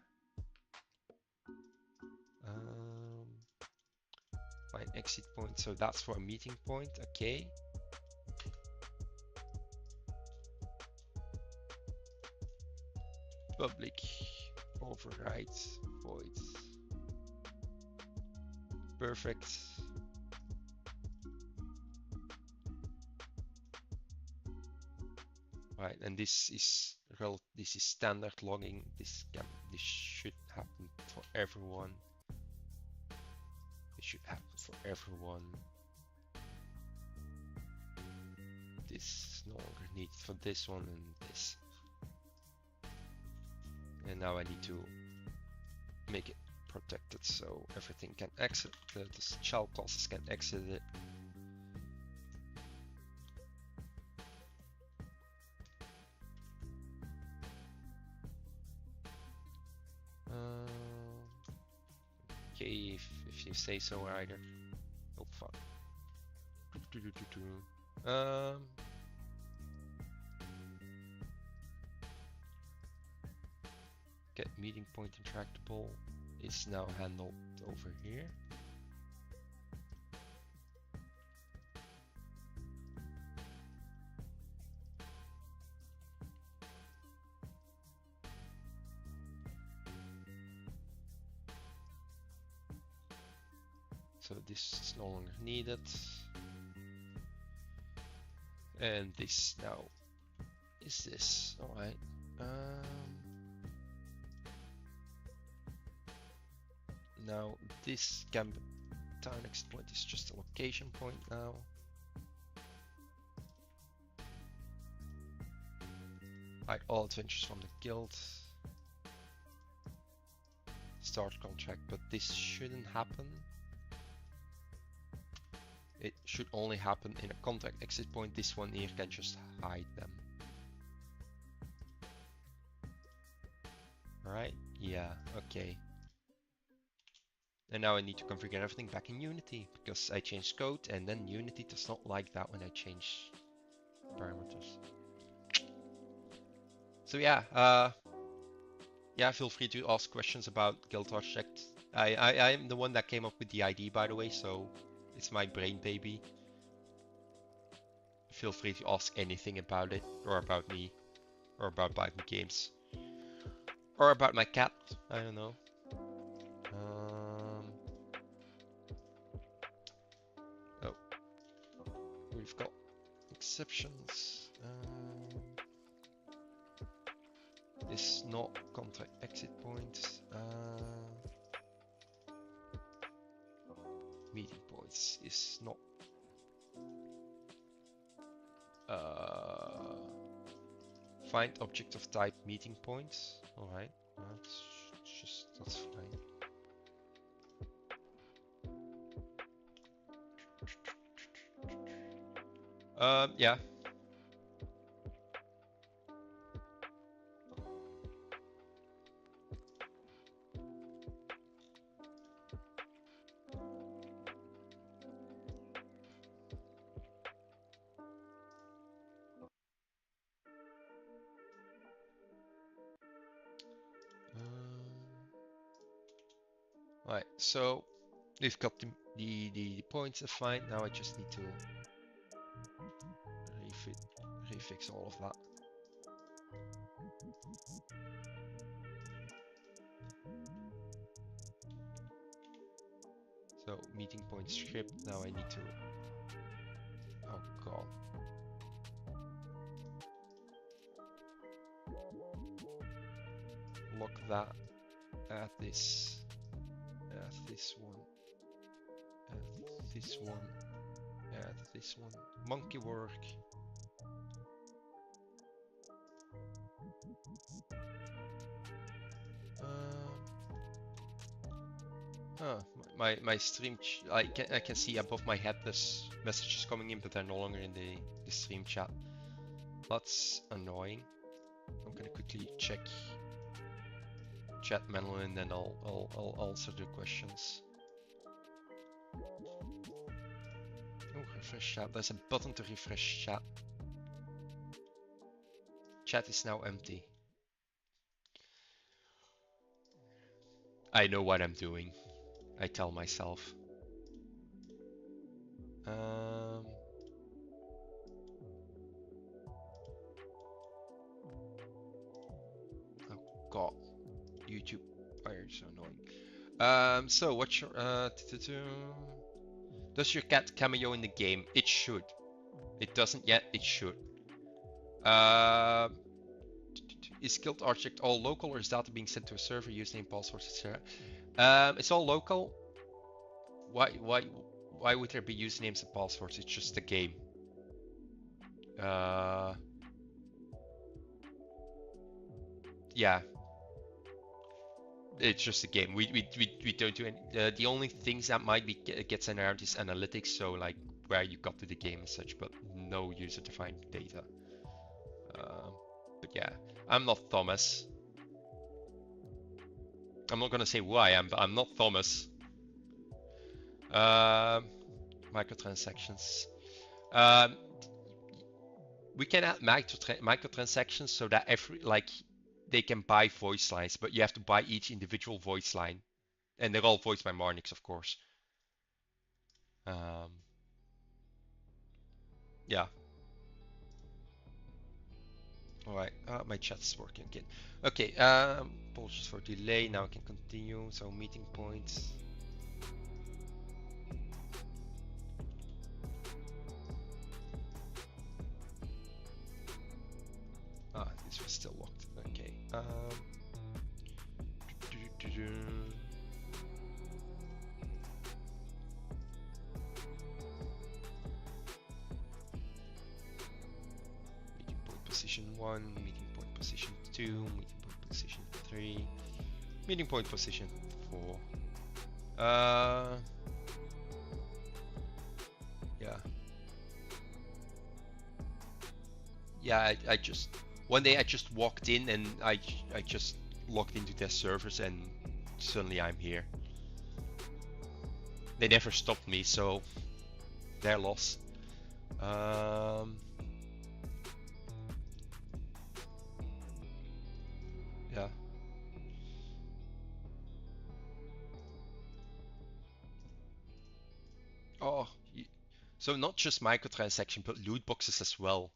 Find exit point. So that's for a meeting point. Okay. Public override void. Perfect. Right, and this is standard logging. This should happen for everyone. It should happen for everyone. This is no longer needed for this one and this. And now I need to make it protected so everything can exit. The shell classes can exit it. Okay, if you say so, either. Oh fuck. Get meeting point interactable is now handled over here. So this is no longer needed. And this now is this. All right. Now this town exit point is just a location point now. Hide all adventures from the guild. Start contract, but this shouldn't happen. It should only happen in a contract exit point. This one here can just hide them. Alright, yeah, okay. And now I need to configure everything back in Unity because I changed code and then Unity does not like that when I change parameters. So yeah, yeah, feel free to ask questions about Guild Architect. I am the one that came up with the ID, by the way, so it's my brain baby. Feel free to ask anything about it, or about me, or about Bite Me Games, or about my cat. I don't know. Oh, we've got exceptions. Is not contract exit point. Meeting points is not. Find object of type meeting points. All right, that's fine. Yeah. Right, so we've got the points defined. Now I just need to refix all of that. So meeting point script. Now I need to. Oh god. Lock that. Add this. Add this one. Add this one. Add this one. Monkey work. My stream. I can see above my head there's messages coming in, but they're no longer in the stream chat. That's annoying. I'm gonna quickly check chat manual and then I'll answer the questions. Oh, refresh chat. There's a button to refresh chat. Chat is now empty. I know what I'm doing. I tell myself. Oh god, YouTube. Why are you so annoying? So what's your does your cat cameo in the game? It should. It doesn't yet. It should. Is Guild Architect all local or is data being sent to a server, username, passwords, etc.? It's all local. Why would there be usernames and passwords? It's just a game. Yeah. It's just a game. We don't do any. The only things that might be gets sent around is analytics, so like where you got to the game and such, but no user-defined data. But yeah, I'm not Thomas. I'm not gonna say who I am, but I'm not Thomas. Microtransactions. We can add microtransactions so that they can buy voice lines, but you have to buy each individual voice line, and they're all voiced by Marnix, of course. Yeah. All right. My chat's working again. Okay. Apologies for delay. Now I can continue. So meeting points. Meeting point position 1, meeting point position 2, meeting point position 3, meeting point position 4. Yeah. Yeah, I just one day I just walked in and I just logged into their servers and suddenly I'm here. They never stopped me, so their loss. Yeah. Oh, so not just microtransaction, but loot boxes as well.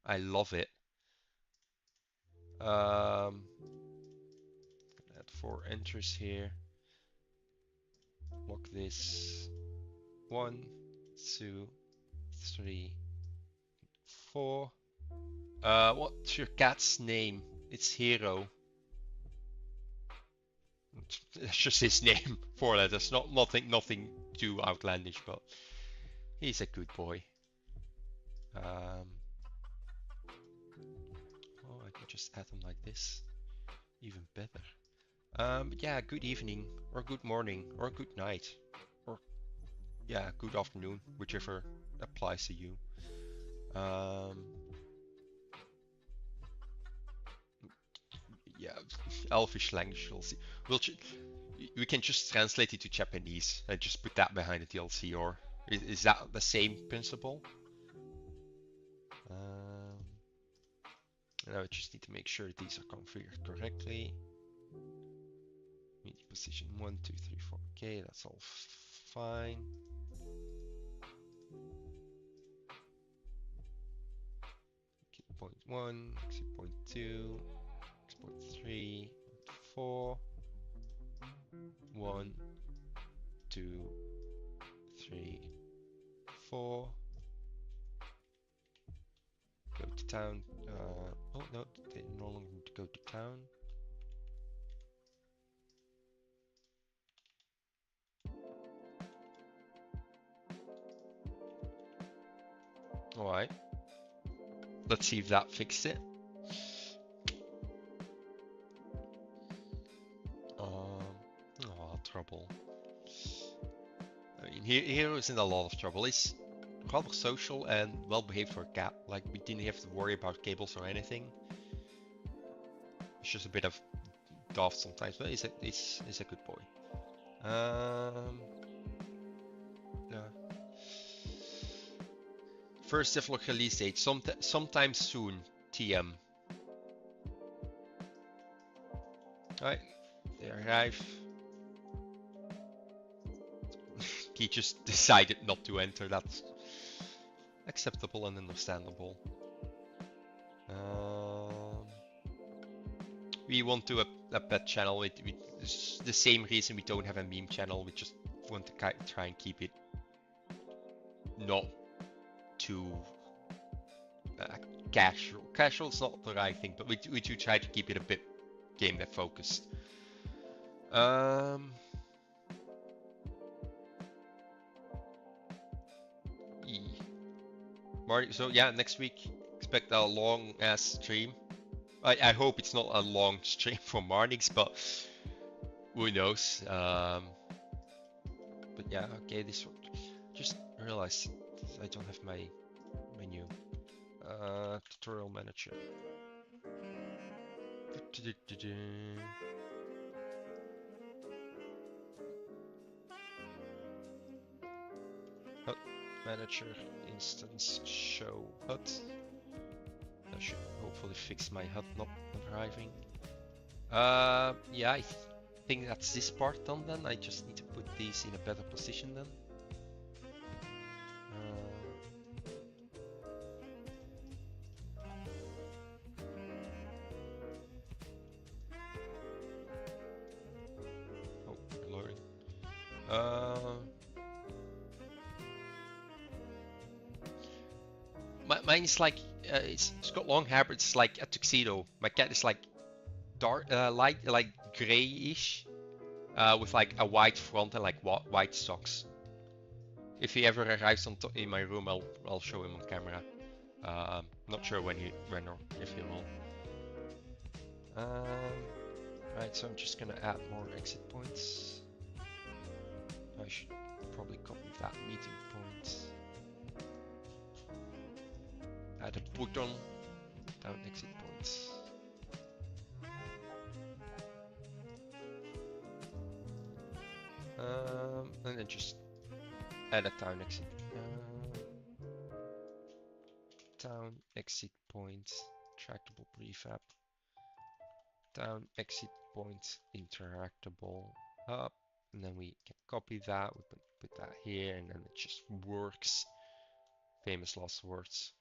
I love it. Add 4 entries here. Lock this. 1, 2, 3, 4. What's your cat's name? It's Hero. That's just his name. 4 letters. Nothing too outlandish, but he's a good boy. Oh, I can just add him like this. Even better. But yeah, good evening, or good morning, or good night, or yeah, good afternoon, whichever applies to you. Yeah, Elfish language. We'll see. We can just translate it to Japanese and just put that behind the DLC, or is that the same principle? Now I just need to make sure these are configured correctly. Meeting position 1, 2, 3, 4. Okay, that's all fine. Okay, point 1, point 2, point 3, 4. 1, 2, 3, 4. Go to town. Oh no, they no longer need to go to town. Alright. Let's see if that fixed it. Trouble. I mean, Hero is in a lot of trouble. He's rather social and well behaved for a cat. Like, we didn't have to worry about cables or anything. It's just a bit of daft sometimes, but he's a good boy. Yeah. First devlog release date, sometime soon, TM. Alright, they arrive. He just decided not to enter, that's acceptable and understandable. We want to a pet channel. It's the same reason we don't have a meme channel. We just want to try and keep it not too casual. Casual's not the right thing, but we do try to keep it a bit game dev focused. So yeah, next week expect a long ass stream. I hope it's not a long stream for Marnix, but who knows. But yeah, okay, this one. Just realized I don't have my menu. Tutorial manager. HUD manager instance show HUD. That should hopefully fix my HUD not arriving. Yeah, I think that's this part done then. I just need to put these in a better position then. Oh, loading. Mine is like, it's got long hair, but it's like a tuxedo. My cat is like dark, light, like grayish, with like a white front and like white socks. If he ever arrives in my room, I'll show him on camera. Not sure when or if he will. Right, so I'm just gonna add more exit points. I should probably copy that meeting point. Add a button, down exit points. And then just add a town exit. Town exit point, tractable prefab. Down exit point, interactable up, and then we can copy that. We put that here, and then it just works. Famous last words.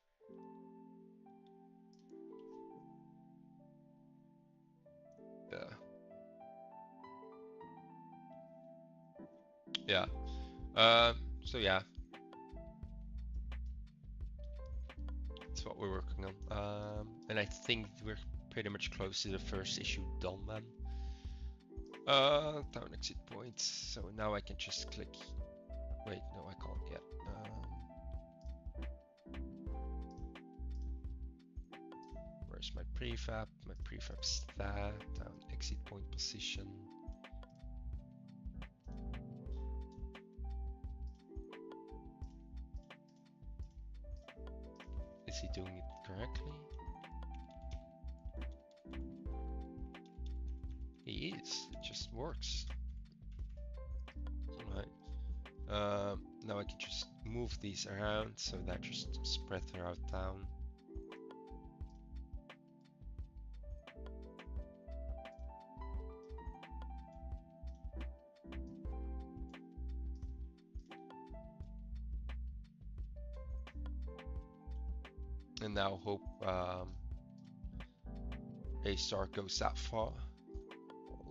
Yeah. So yeah, that's what we're working on. And I think we're pretty much close to the first issue done then. Town exit points. So now I can just click. Wait, no, I can't yet. Where's my prefab? My prefab's there. Down exit point position. Is he doing it correctly? He is. It just works. Alright. Now I can just move these around so that just spread throughout town. And now hope A star goes that far.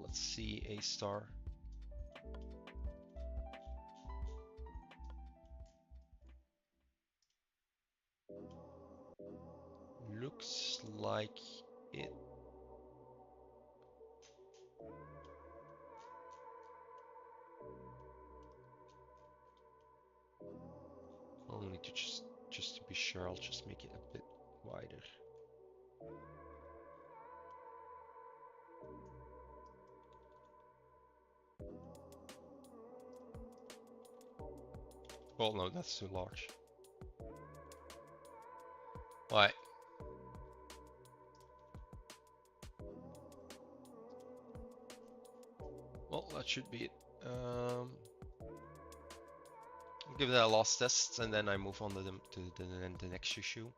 Let's see, A star. Looks like it. I'll need to just to be sure, I'll just make it a bit wider. Oh no, that's too large. Right. Well, that should be it. Give that a last test, and then I move on to the next issue,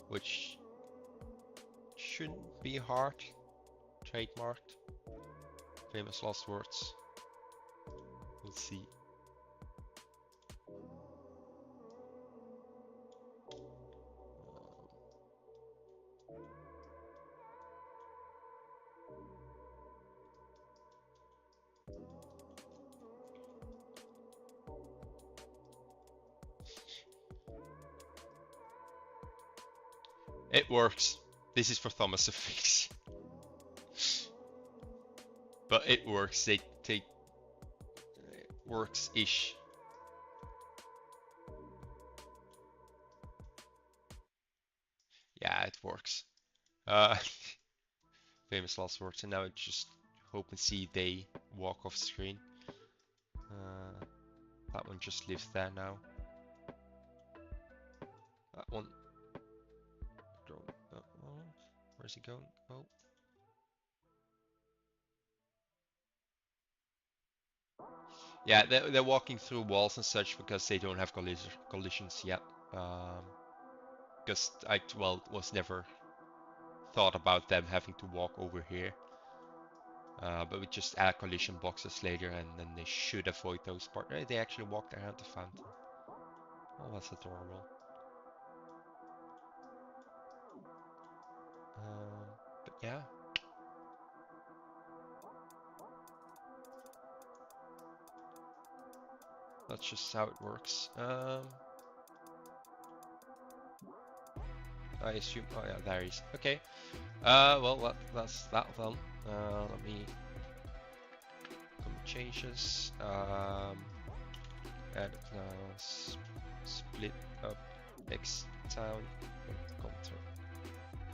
which shouldn't be hard. Trademarked. Famous last words. We'll see. It works. This is for Thomas to fix. But it works. It works-ish. Yeah, it works. Famous last words, and now I just hope and see they walk off screen. That one just lives there now. That one. Where's he going? Oh. Yeah, they're walking through walls and such because they don't have collisions yet. Because was never thought about them having to walk over here. But we just add collision boxes later, and then they should avoid those parts. They actually walked around the fountain. Oh, that's adorable. But yeah. That's just how it works. I assume, oh yeah, there he is. Okay. Well, that's that then. Let me commit changes. Add class, split up exit town, content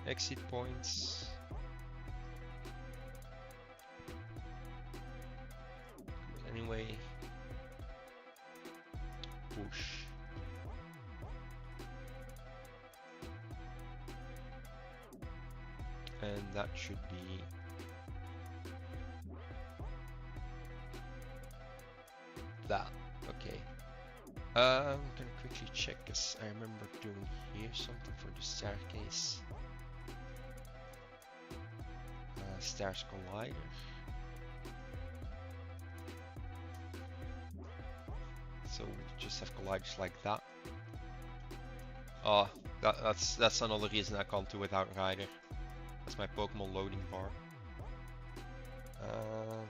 exit points. Anyway, push. And that should be that. Okay. I'm gonna quickly check because I remember doing here something for the staircase. Stairs collider. So we just have colliders like that. Oh, that's another reason I can't do without Rider. That's my Pokemon loading bar.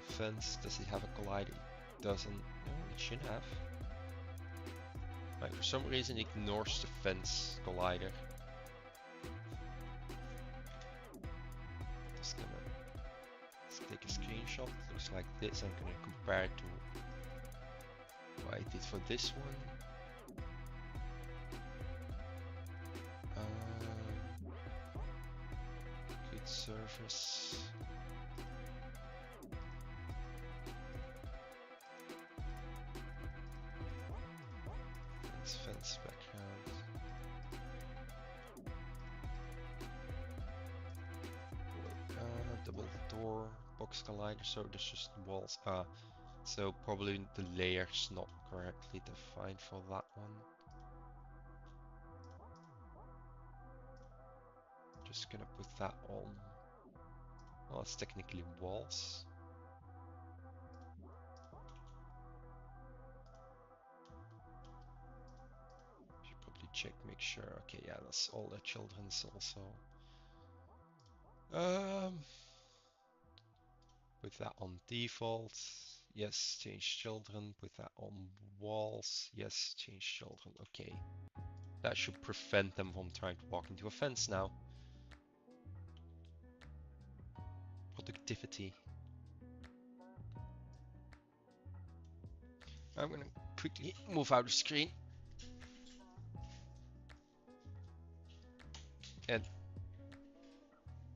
Fence, does it have a collider? It doesn't. No, it should have. Right, for some reason it ignores the fence collider. Just gonna take a screenshot. Looks like this. I'm gonna compare it to what I did for this one. Good surface. Fence background. Double door, box collider, so there's just walls. So probably the layer's not correctly defined for that one. Just gonna put that on. Well, it's technically walls. Should probably check, make sure. Okay, yeah, that's all the children's also. Put that on default. Yes, change children. Put that on walls. Yes, change children. Okay. That should prevent them from trying to walk into a fence now. Productivity. I'm gonna quickly move out of the screen. And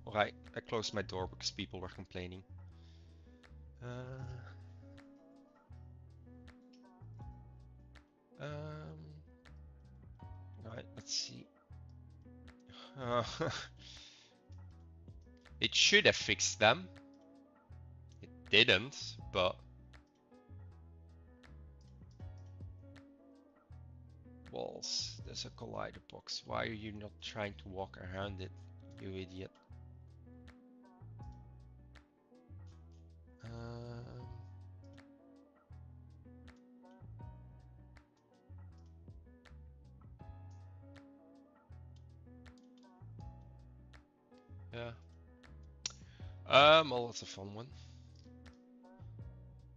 alright, I closed my door because people were complaining. Alright, let's see. It should have fixed them. It didn't, but walls. There's a collider box. Why are you not trying to walk around it, you idiot? Yeah. Well, that's a fun one.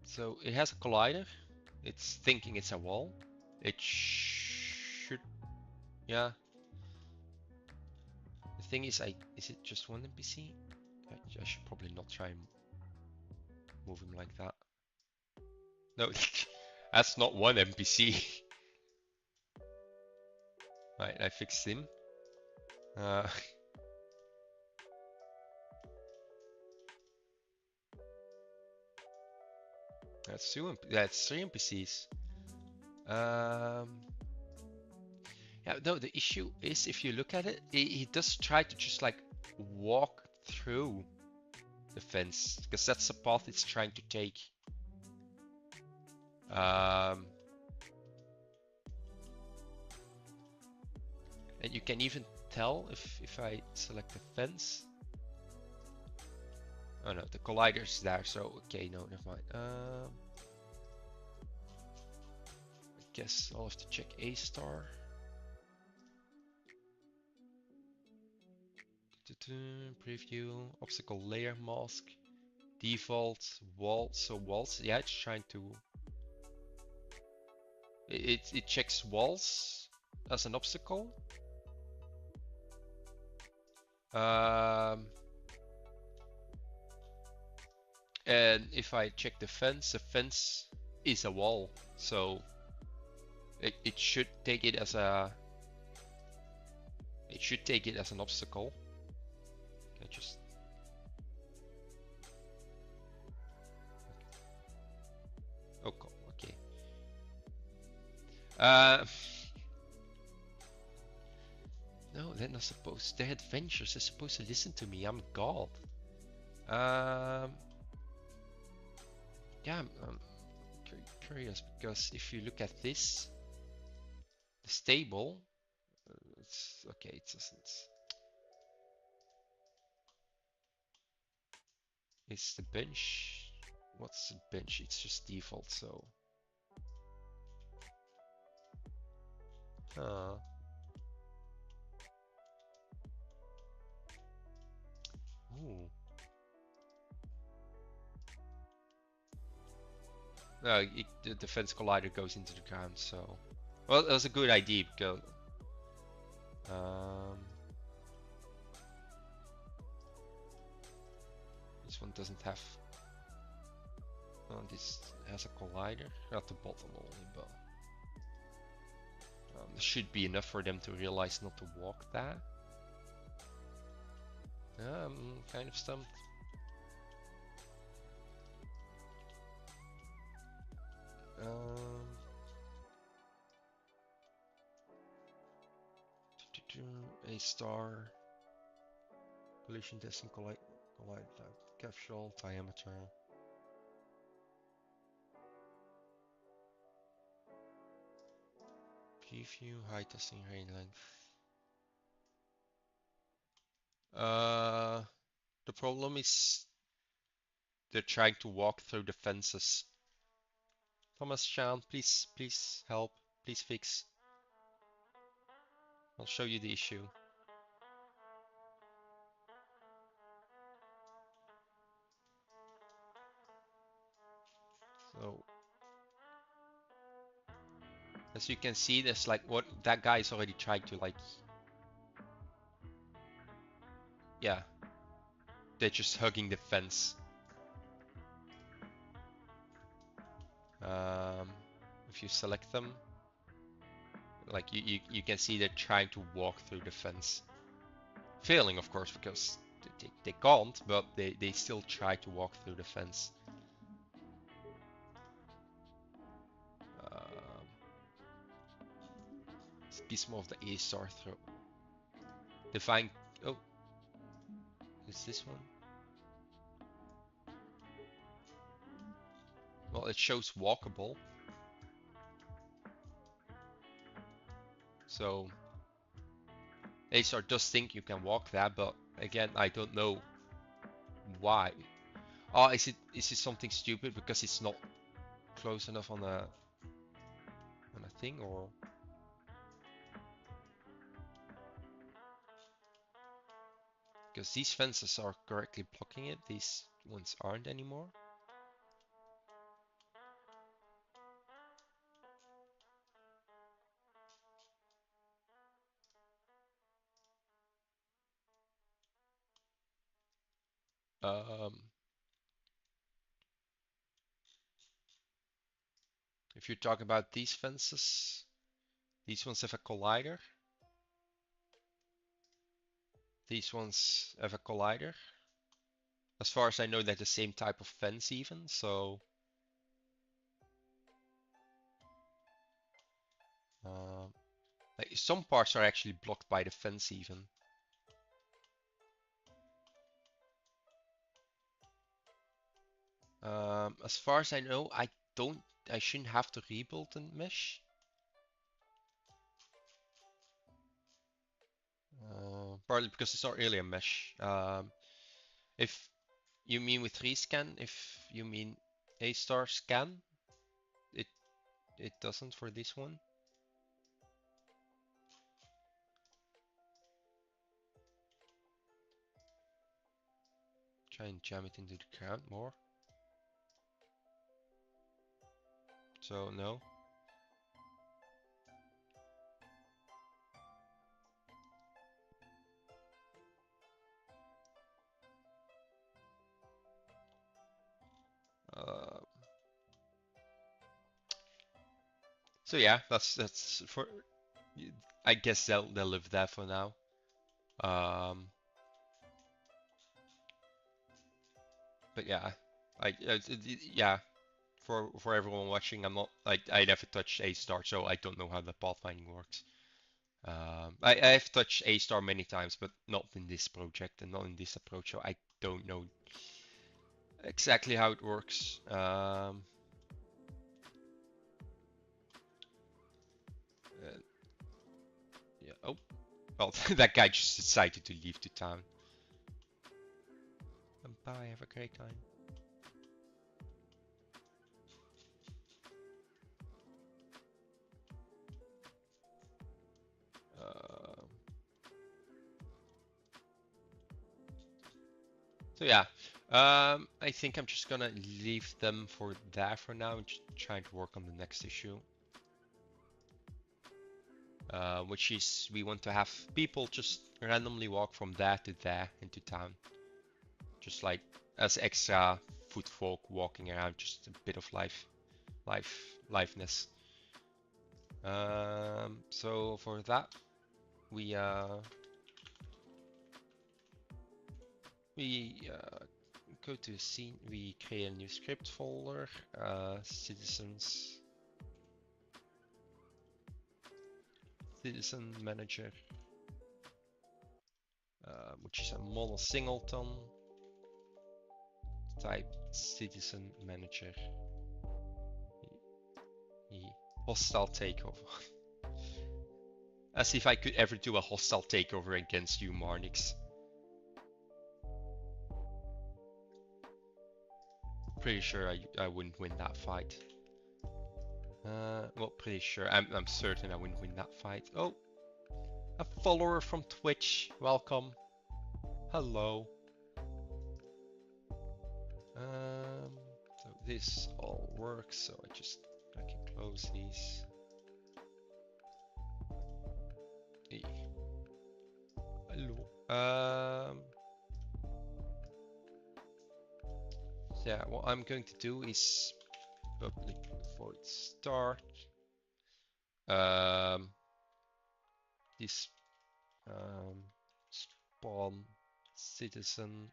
So it has a collider. It's thinking it's a wall. It should, yeah. The thing is, is it just one NPC? I should probably not try and move him like that. No, that's not one NPC. Right, I fixed him. That's that's 3 NPCs. Yeah, no, the issue is if you look at it, he does try to just like walk through the fence because that's the path it's trying to take. And you can even tell if I select the fence. Oh no, the collider's there, so okay, no, never mind. I guess I'll have to check A star. Preview, obstacle layer mask, default, wall. So walls, yeah, it's trying to. It checks walls as an obstacle. And if I check the fence is a wall, so it should take it as a an obstacle. I just okay. No, they're not supposed. They're adventurers. They're supposed to listen to me. I'm God. Yeah, I'm curious because if you look at this, the stable, it's okay. It doesn't. It's the bench. What's the bench? It's just default. So. Ooh. No, the defense collider goes into the ground. So. Well, that was a good idea because. This one doesn't have. Oh, this has a collider at the bottom only, but this should be enough for them to realize not to walk that. Yeah, I'm kind of stumped. A star collision testing collide capsule diameter. Preview high testing range length. The problem is they're trying to walk through the fences. Thomas Chan, please help, please fix. I'll show you the issue. So, as you can see, there's like what that guy is already trying to like. Yeah, they're just hugging the fence. If you select them, like you can see they're trying to walk through the fence. Failing, of course, because they can't, but they still try to walk through the fence. It's Gizmo of the A-star throw. Define. Oh, is this one? Well, it shows walkable. So A-star does think you can walk that, but again, I don't know why. Oh, is it something stupid because it's not close enough on a thing, or because these fences are correctly blocking it, these ones aren't anymore. If you talk about these fences, these ones have a collider. These ones have a collider. As far as I know, they're the same type of fence even, so like some parts are actually blocked by the fence even. As far as I know, I shouldn't have to rebuild the mesh. Partly because it's not really a mesh. If you mean with rescan, if you mean A-star scan, it doesn't for this one. Try and jam it into the ground more. So no. So yeah, that's for. I guess they'll live there for now. Um, but yeah, yeah. For everyone watching, I'm not I never touched A star, so I don't know how the pathfinding works. I've touched A star many times, but not in this project and not in this approach, so I don't know exactly how it works. Yeah. Oh, well, that guy just decided to leave to town. Bye. Have a great time. Uh, so yeah, I think I'm just gonna leave them for that for now and just trying to work on the next issue. Which is we want to have people just randomly walk from there to there into town. Just like as extra foot folk walking around, just a bit of liveness. So for that, we go to a scene, we create a new script folder, citizen manager, which is a mono singleton, type citizen manager, hostile takeover. As if I could ever do a hostile takeover against you, Marnix. Pretty sure I wouldn't win that fight. Well, pretty sure. I'm certain I wouldn't win that fight. Oh, a follower from Twitch. Welcome. Hello. So this all works. So I can close these. Hello. Yeah, what I'm going to do is public void start. This spawn citizen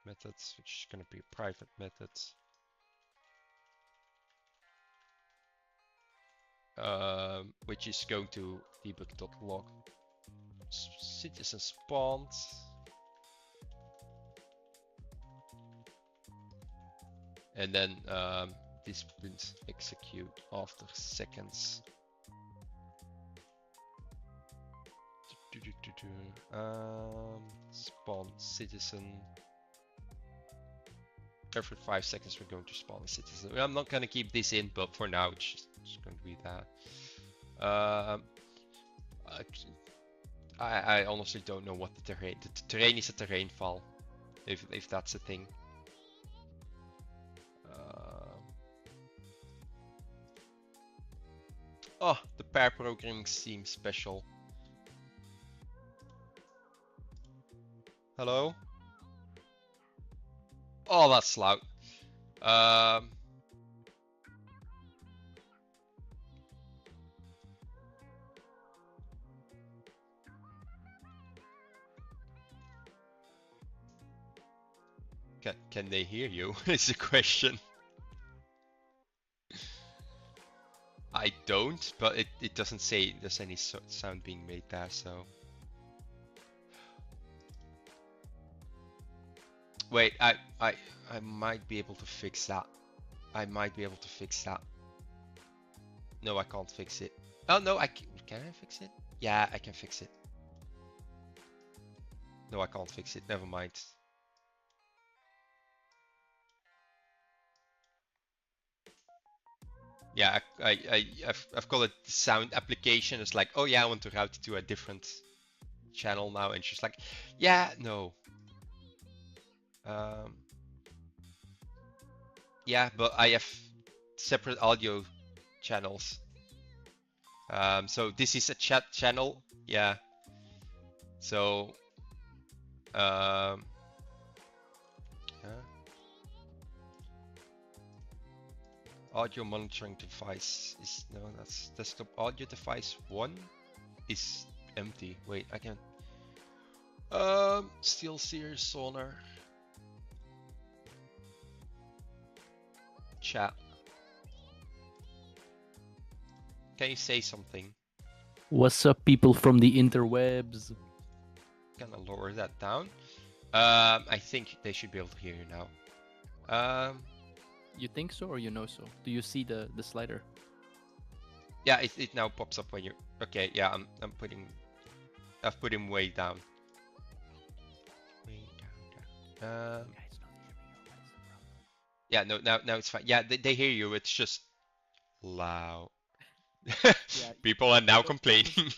methods, which is going to be a private method. Which is going to debug.log citizen spawned. And then this will execute after seconds. Spawn citizen. Every 5 seconds we're going to spawn a citizen. I'm not going to keep this in, but for now it's just going to be that. I honestly don't know what the terrain. The terrain is a terrain file, if that's a thing. Oh, the pair programming seems special. Hello? Oh, that's loud. Can they hear you? Is the question. I don't, but it doesn't say there's any sound being made there, so. Wait, I might be able to fix that. I might be able to fix that. No, I can't fix it. Oh no, can I fix it? Yeah, I can fix it. No, I can't fix it. Never mind. Yeah, I've got a sound application. It's like, oh yeah, I want to route it to a different channel now, and she's like, yeah, no. Yeah, but I have separate audio channels. So this is a chat channel. Yeah. So, yeah. Audio monitoring device is no, that's desktop audio device 1 is empty. Wait, I can steel series sonar chat. Can you say something? What's up, people from the interwebs? Gonna lower that down. I think they should be able to hear you now. You think so or you know so? Do you see the slider? Yeah, it now pops up when you're okay. Yeah, I've put him way down. Way down. Yeah, no, now it's fine. Yeah, they hear you. It's just loud. Yeah, People are now complaining.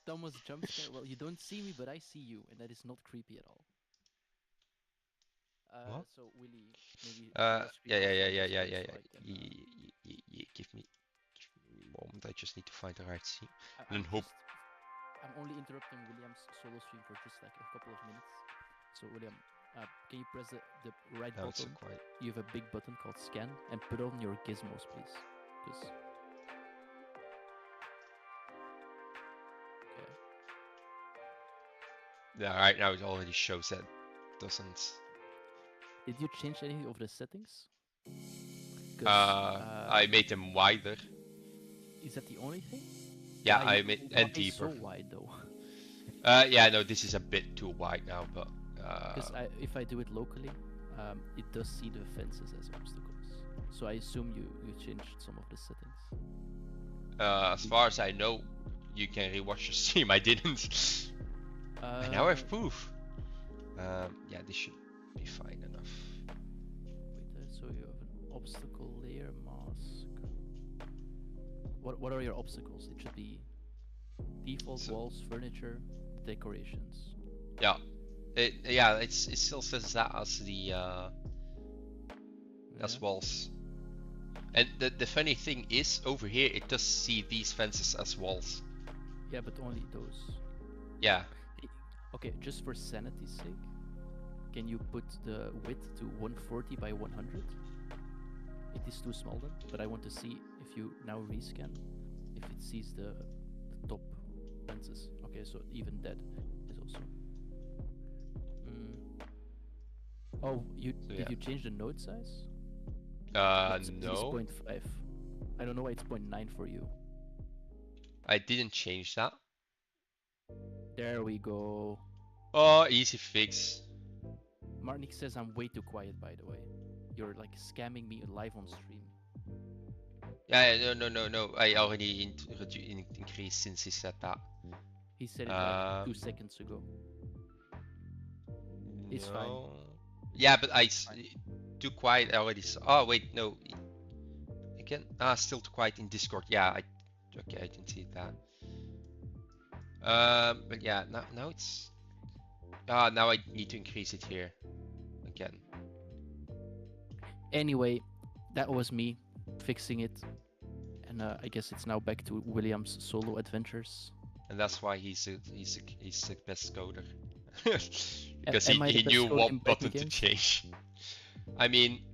Thomas jump scare. Well, you don't see me, but I see you, and that is not creepy at all. What? So Willy, maybe Yeah. Give me a moment. I just need to find the right scene. And hope. I'm only interrupting William's solo stream for just like a couple of minutes. So William, can you press the right Now it's so button? quiet. You have a big button called scan, and put on your gizmos, please. Because okay. Yeah, right now it already shows that doesn't. Did you change anything of the settings? I made them wider. Is that the only thing? Yeah, I made and deeper. So wide though. Yeah, no, this is a bit too wide now, but. Because if I do it locally, it does see the fences as obstacles. So I assume you changed some of the settings. As far as I know, you can rewatch your stream. I didn't. I now have proof. Yeah, this should be fine enough. Wait, so you have an obstacle layer mask. What are your obstacles? It should be default walls, furniture, decorations. Yeah. It still says that as the as walls. And the funny thing is, over here it does see these fences as walls. Yeah, but only those. Yeah. Okay, just for sanity's sake, can you put the width to 140 by 100? It is too small then, but I want to see if you now rescan, if it sees the top fences. Okay, so even that is also. Oh, did you change the node size? No. It's 0.5. I don't know why it's 0.9 for you. I didn't change that. There we go. Oh, easy fix. Marnik says I'm way too quiet, by the way. You're like scamming me live on stream. Yeah, no. I already increased since he said that. He said it like 2 seconds ago. It's fine. Yeah, but too quiet. I already saw. Oh wait, no. Again, still too quiet in Discord. Yeah, okay, I didn't see that. But yeah, now it's. Now I need to increase it here again. Anyway, that was me fixing it, and I guess it's now back to William's solo adventures. And that's why he's the best coder. Because he knew what button to change. I mean,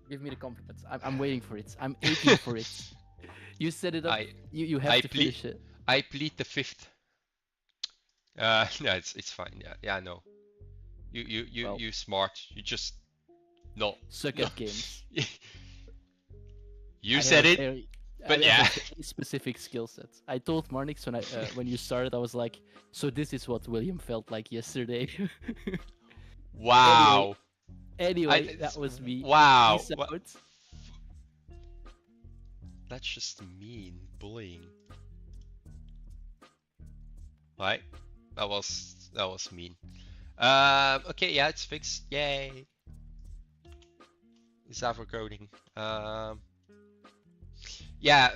give me the compliments. I'm waiting for it. I'm aching for it. You set it up. You have to finish it. I plead the fifth. No, it's fine. Yeah, no. You smart. You just not suck at games. You said it. But yeah, specific skill sets. I told Marnix when you started, I was like, so this is what William felt like yesterday. Wow. Anyway, that was me. Wow. That's just mean bullying. Right? That was mean. Okay, yeah, it's fixed. Yay. Zafra coding. Yeah.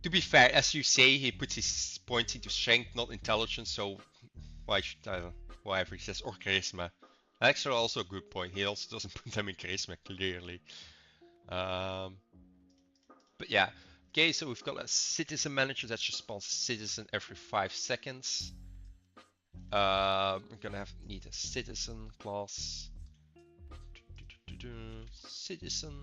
To be fair, as you say, he puts his points into strength, not intelligence. So why should whatever he says, or charisma? Actually, also a good point. He also doesn't put them in charisma clearly. But yeah. Okay, so we've got a citizen manager that responds citizen every 5 seconds. We're gonna need a citizen class. Citizen,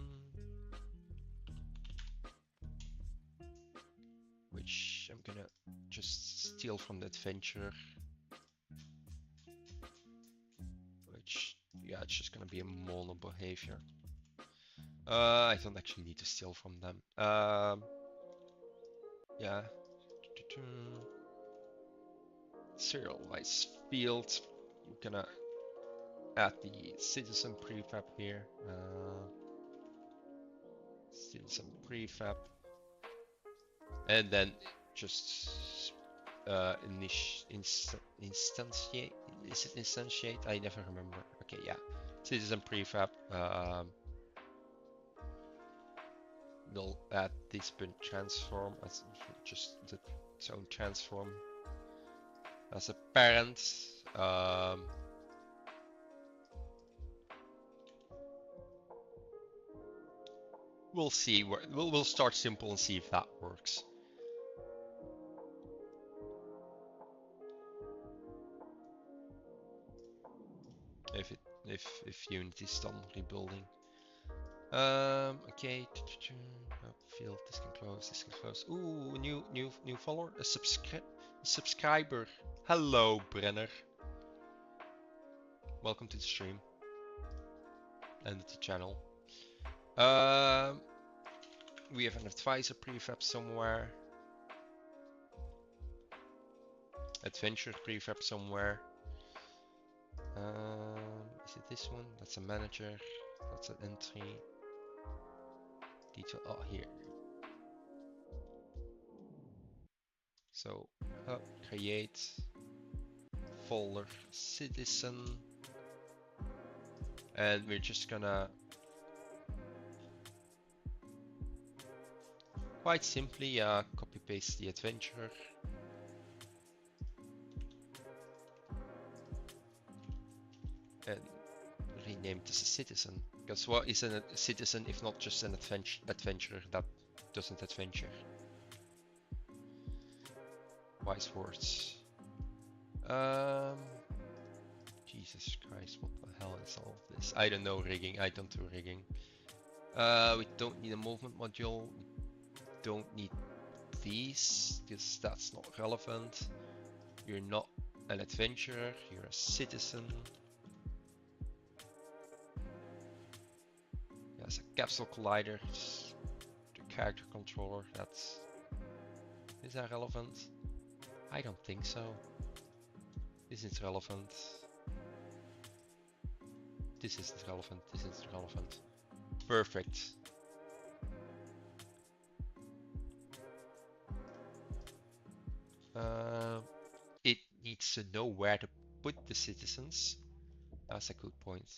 which I'm gonna just steal from the adventurer. Which, yeah, it's just gonna be a mono behavior. I don't actually need to steal from them. Yeah. Serialize field. I'm gonna add the citizen prefab here. Citizen prefab. And then just instantiate. Is it instantiate? I never remember. Okay, yeah. Citizen prefab. We'll add this bin transform as just its own transform as a parent. We'll see. We'll start simple and see if that works. If Unity's done rebuilding. Okay. Field. This can close. This can close. Ooh, new follower. A subscriber. Hello, Brenner. Welcome to the stream and the channel. We have an advisor prefab somewhere. Adventure prefab somewhere. Is it this one? That's a manager. That's an entry. Detail. Oh, here. So, create folder citizen, and we're just gonna quite simply copy paste the adventurer. And rename this a citizen. Because what is a citizen if not just an adventurer that doesn't adventure? Wise words. Jesus Christ, what the hell is all of this? I don't know rigging. I don't do rigging. We don't need a movement module. We don't need these because that's not relevant. You're not an adventurer. You're a citizen. There's a capsule collider. The character controller. Is that relevant? I don't think so. This is relevant. This isn't relevant. This isn't relevant. Perfect. It needs to know where to put the citizens. That's a good point.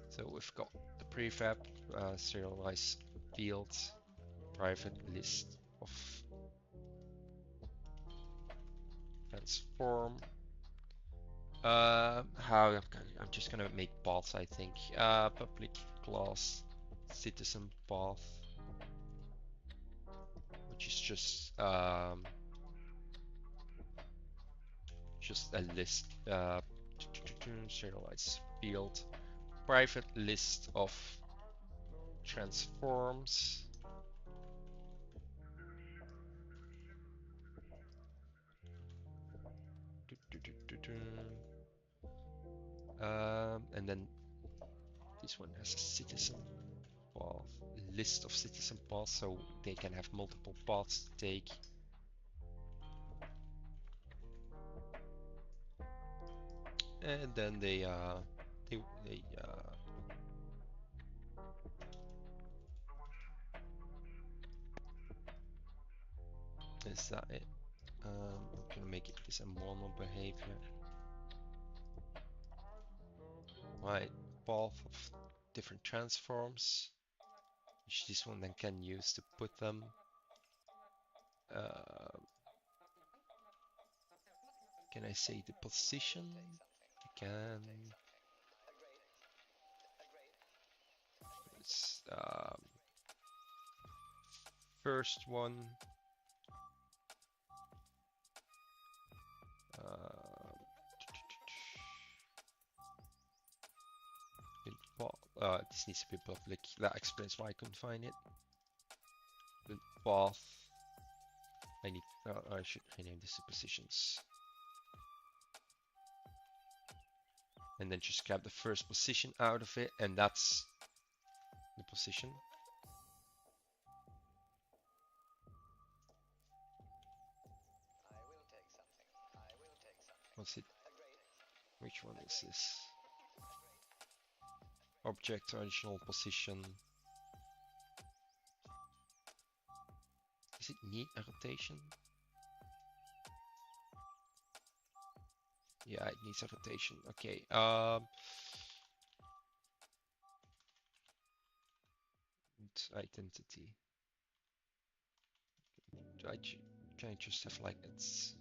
So we've got the prefab, serialize fields, private list of transform. I'm just gonna make paths, I think. Public class citizen path, which is just a list. Serialize field, private list of transforms. And then this one has a citizen path, list of citizen paths, so they can have multiple paths to take. And then they is that it? I'm gonna make it this a mono behavior. Right, path of different transforms, which this one then can use to put them. Can I say the position? I can. It's first one. this needs to be public. That explains why I couldn't find it. The path. I should rename this to positions. And then just grab the first position out of it, and that's the position. What's it? Which one is this? Object original position. Does it need a rotation? Yeah, it needs a rotation. Okay. Identity. Can I just have like it's?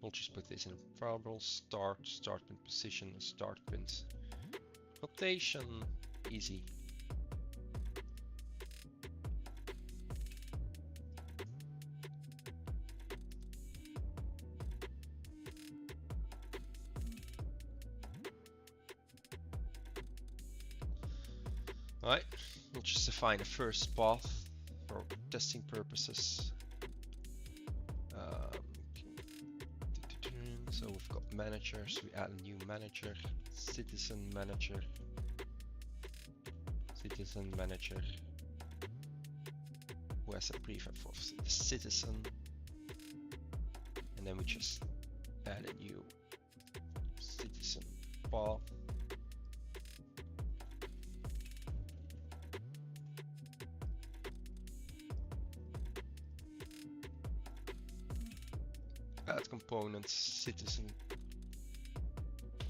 We'll just put this in variable start pin position, start pins. Rotation, easy. Alright, we'll just define a first path for testing purposes. So we've got managers, we add a new manager, citizen manager, who has a prefab for the citizen, and then we just add a new citizen path. Add components, citizen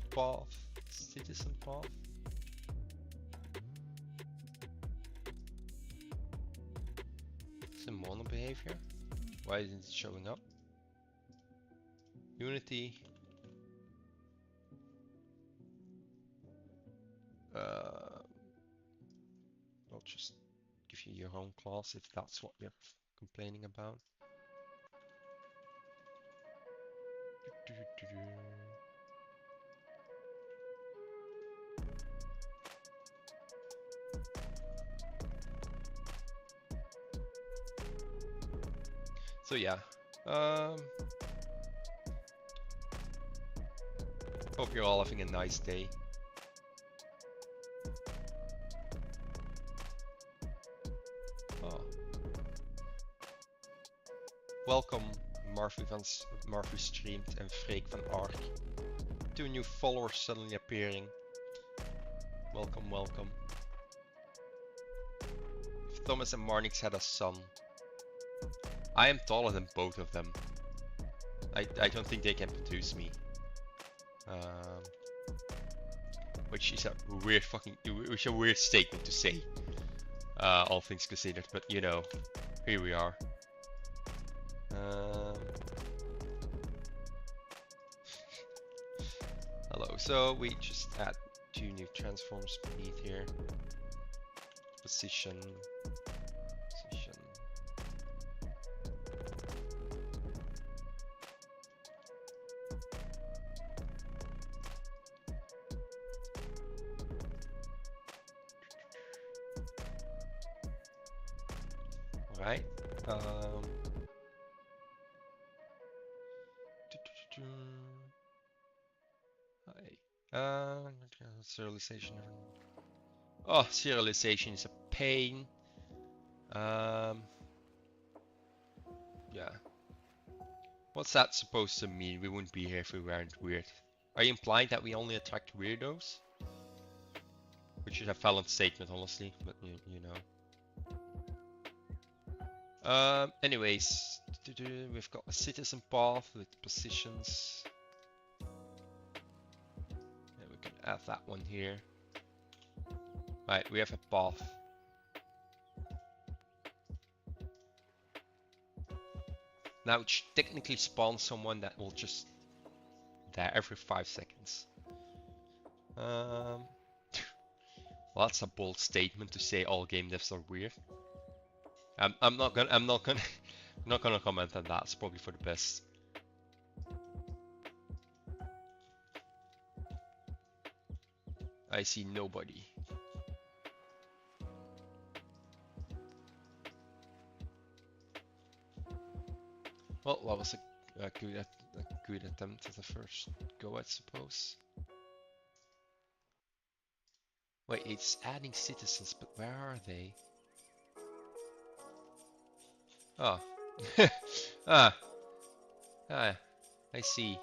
path. It's a mono behavior. Why isn't it showing up? Unity. I'll just give you your own class if that's what you're complaining about. So yeah, hope you're all having a nice day. Welcome Marvy Streamed and Freek van Ark. 2 new followers suddenly appearing. Welcome, welcome. If Thomas and Marnix had a son. I am taller than both of them. I don't think they can produce me. Which is a weird statement to say. All things considered, but you know, here we are. Hello, so we just add 2 new transforms beneath here. Position. Right. Serialization. Oh, serialization is a pain. Yeah. What's that supposed to mean? We wouldn't be here if we weren't weird. Are you implying that we only attract weirdos? Which is a valid statement, honestly, but you know. Anyways, we've got a citizen path with positions. And we can add that one here. Right, we have a path. Now it should technically spawn someone that will just there every 5 seconds. Well, that's a bold statement to say all game devs are weird. I'm not gonna Not gonna comment on that. It's probably for the best. I see nobody. Well, that was a good attempt at the first go, I suppose. Wait, it's adding citizens, but where are they? Oh. ah, ah, I see.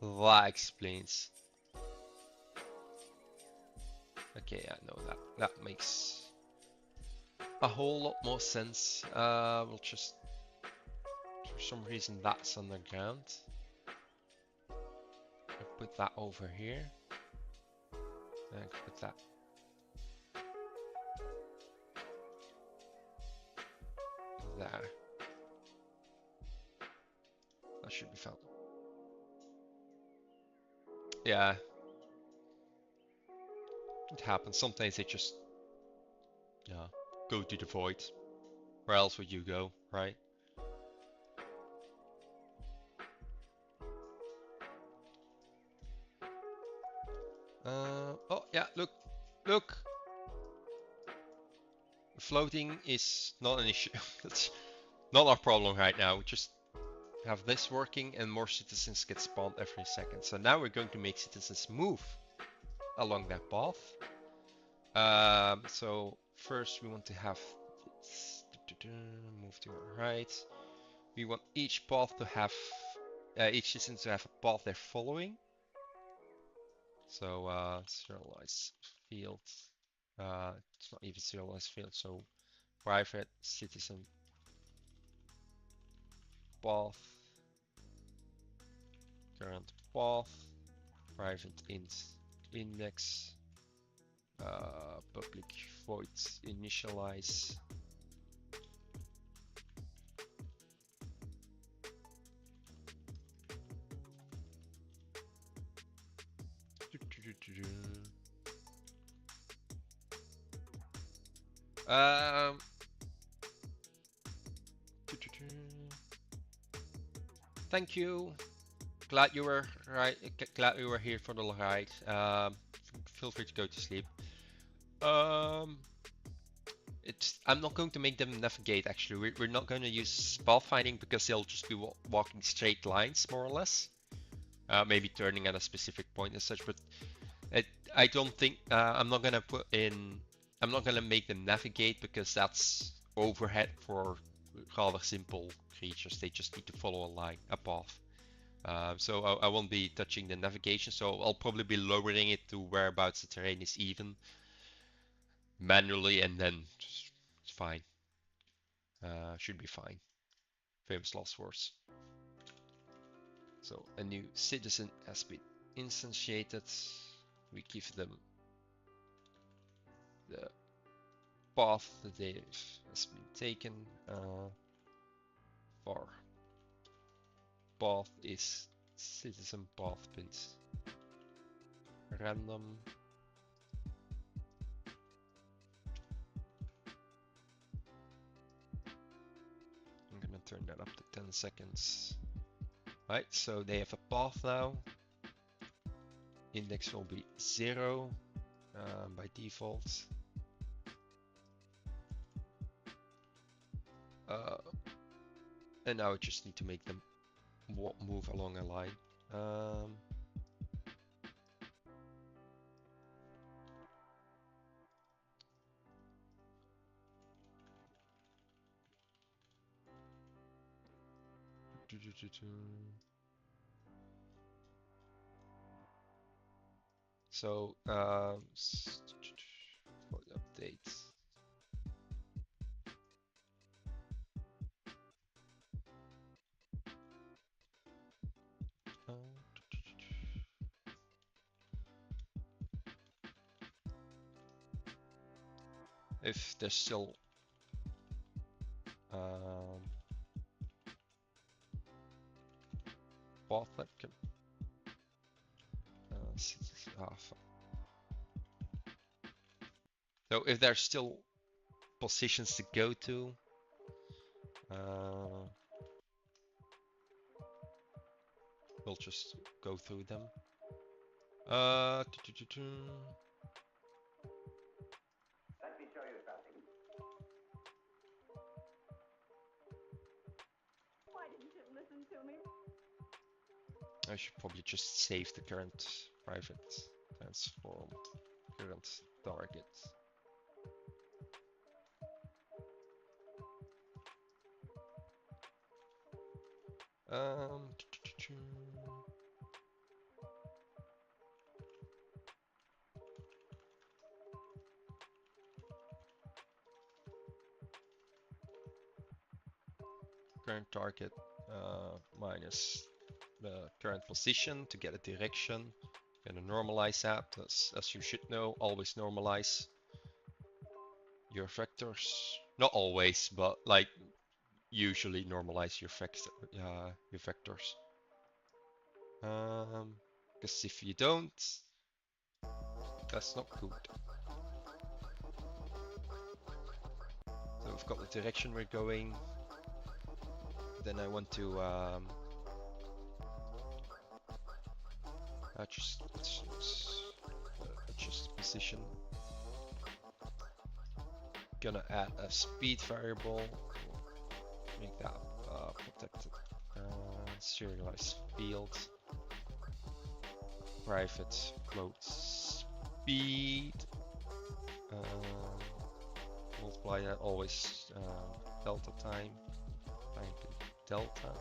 That explains. Okay, yeah, no, that makes a whole lot more sense. We'll just, for some reason, that's underground. I'll put that over here. And put that there. That should be fine. Yeah, it happens. Sometimes they just, yeah, go to the void. Where else would you go, right? Oh yeah, look. Floating is not an issue. That's not our problem right now. We just have this working and more citizens get spawned every second. So now we're going to make citizens move along that path. So first we want to have this, move to our right. We want each path to have, each citizen to have a path they're following. So serialize field. It's not even serialized field. So private citizen path, current path, private index, public void initialize. Um, Thank you. Glad you were right. Glad you were here for the ride. Feel free to go to sleep. I'm not going to make them navigate. Actually, we're not going to use pathfinding because they'll just be walking straight lines, more or less. Maybe turning at a specific point and such. But I don't think I'm not gonna put in. I'm not gonna make them navigate because that's overhead for rather simple creatures. They just need to follow a line, a path. So I won't be touching the navigation. So I'll probably be lowering it to whereabouts the terrain is even manually, and then it's fine. Should be fine. Famous last words. So a new citizen has been instantiated. We give them the path that they has been taken. For path is citizen path pins random. I'm gonna turn that up to 10 seconds. Right, so they have a path now. Index will be 0 by default. And now I just need to make them move along a line. So for the update. If there's still path that can so if there's still positions to go to, We'll just go through them. Let me show you something. Why didn't you listen to me? I should probably just save the current private transform current target. Current target minus the current position to get a direction. Gonna normalize that, as you should know, always normalize your vectors. Not always, but like usually normalize your vectors. Because if you don't, that's not good. So we've got the direction we're going. Then I want to adjust the position. Gonna add a speed variable. Make that protected. Serialized field. Private float speed. Multiply that always delta time. Delta time.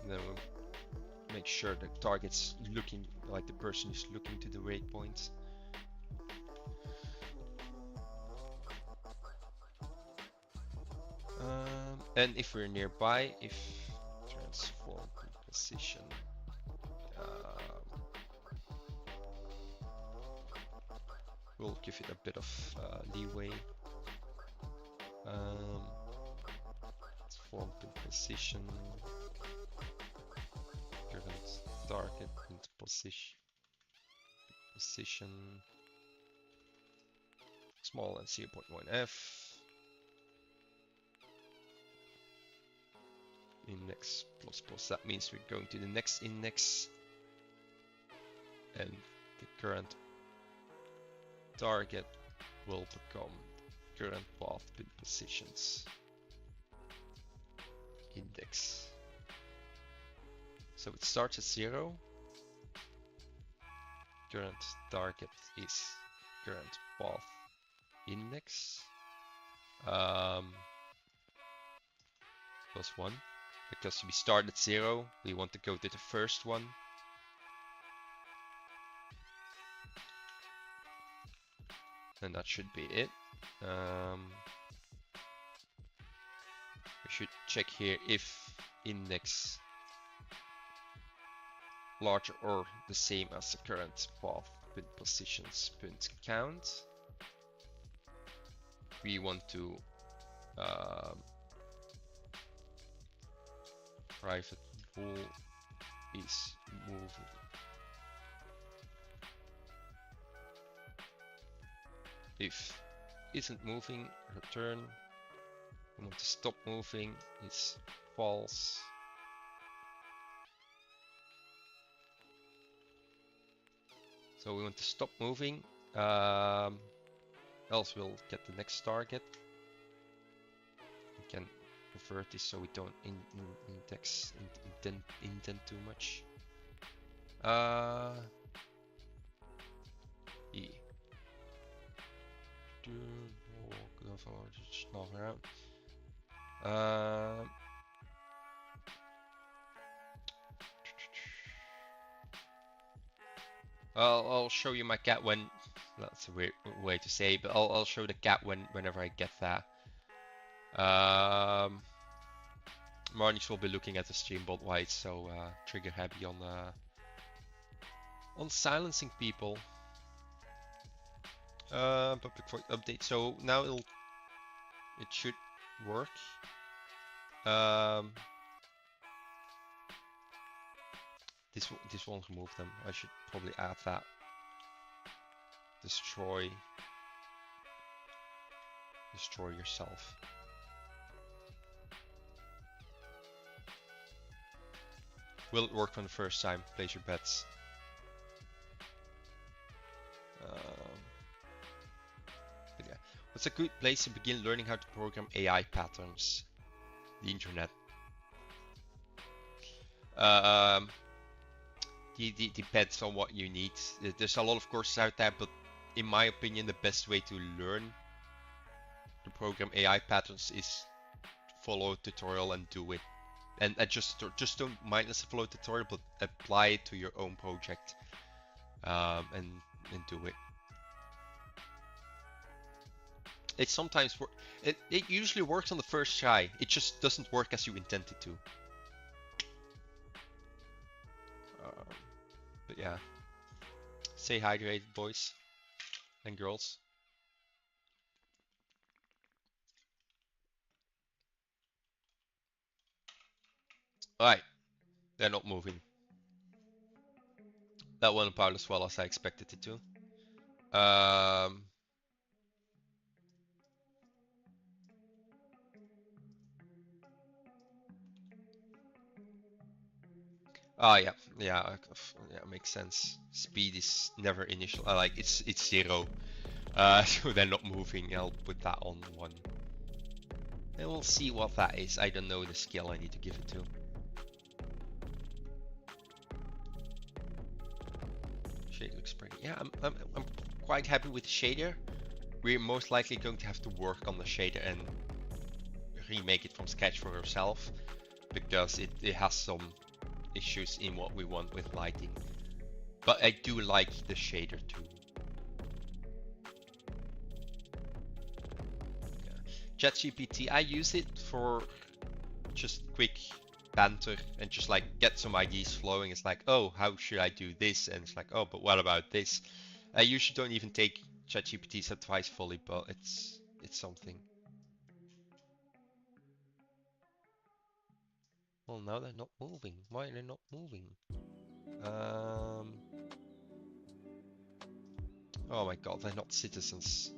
And then we'll make sure the target's looking like the person is looking to the waypoint. And if we're nearby, if transform position, we'll give it a bit of leeway. Transform position, current target into position, smaller than 0.1f. Index plus, that means we're going to the next index, and the current target will become current path pin positions index. So it starts at 0. Current target is current path index plus 1. Because we start at 0, we want to go to the first one. And that should be it. We should check here if index larger or the same as the current path pin positions point count. We want to private pool is moving. If isn't moving, return. We want to stop moving, it's false. So we want to stop moving, else we'll get the next target. We can convert this so we don't indent too much. E. Snel around. I'll show you my cat when. That's a weird way to say, but I'll show the cat whenever I get that. Marnix will be looking at the stream bot while it's so trigger happy on silencing people. Public void update. So now it should work. This won't remove them. I should probably add that. Destroy yourself. Will it work on the first time? Place your bets. But yeah, what's a good place to begin learning how to program AI patterns? The internet. Depends on what you need. There's a lot of courses out there, but in my opinion, the best way to learn to program AI patterns is follow a tutorial and do it. And just don't mindless follow a tutorial, but apply it to your own project, and do it. It sometimes it usually works on the first try. It just doesn't work as you intended to. But yeah, stay hydrated, boys and girls. Alright, they're not moving. That went about as well as I expected it to. Yeah, makes sense. Speed is never initial. Like it's 0. So they're not moving. I'll put that on 1. And we'll see what that is. I don't know the skill I need to give it to. Shade looks pretty. Yeah, I'm quite happy with the shader. We're most likely going to have to work on the shader and remake it from scratch for ourselves, because it has some issues in what we want with lighting. But I do like the shader too. Yeah. ChatGPT, I use it for just quick banter and just like get some ideas flowing. It's like, oh, how should I do this? And it's like, oh, but what about this? I usually don't even take ChatGPT's advice fully, but it's something. Well, now they're not moving. Why are they not moving? Oh my god, they're not citizens.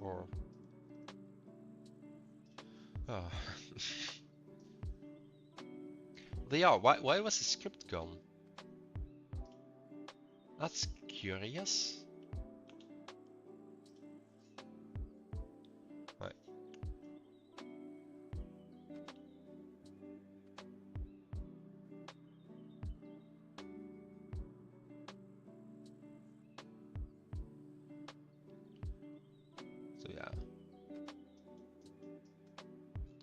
Or... Oh. They are. Why was the script gone? That's curious. Right. So yeah.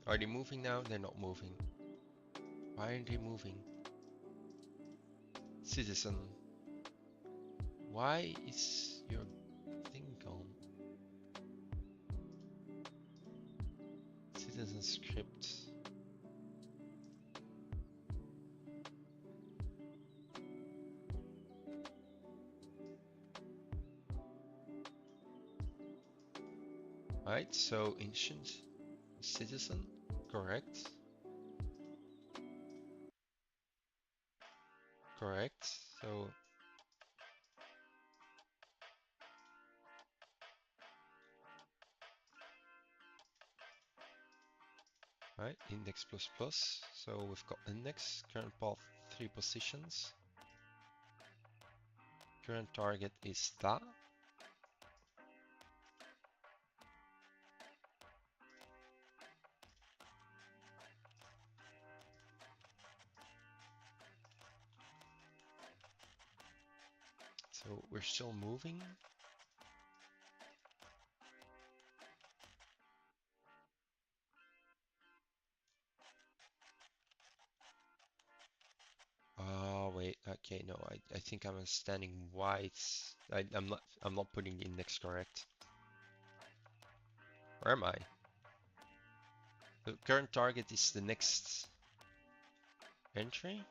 Are they moving now? They're not moving. Why aren't they moving? Citizen. Why is your thing gone? Citizen script. Right, so ancient citizen, correct. Correct. So right, index plus plus. So we've got index, current path 3 positions. Current target is that. So we're still moving. Oh wait, okay, no, I think I'm understanding why it's I'm not putting the index correct. Where am I? The current target is the next entry.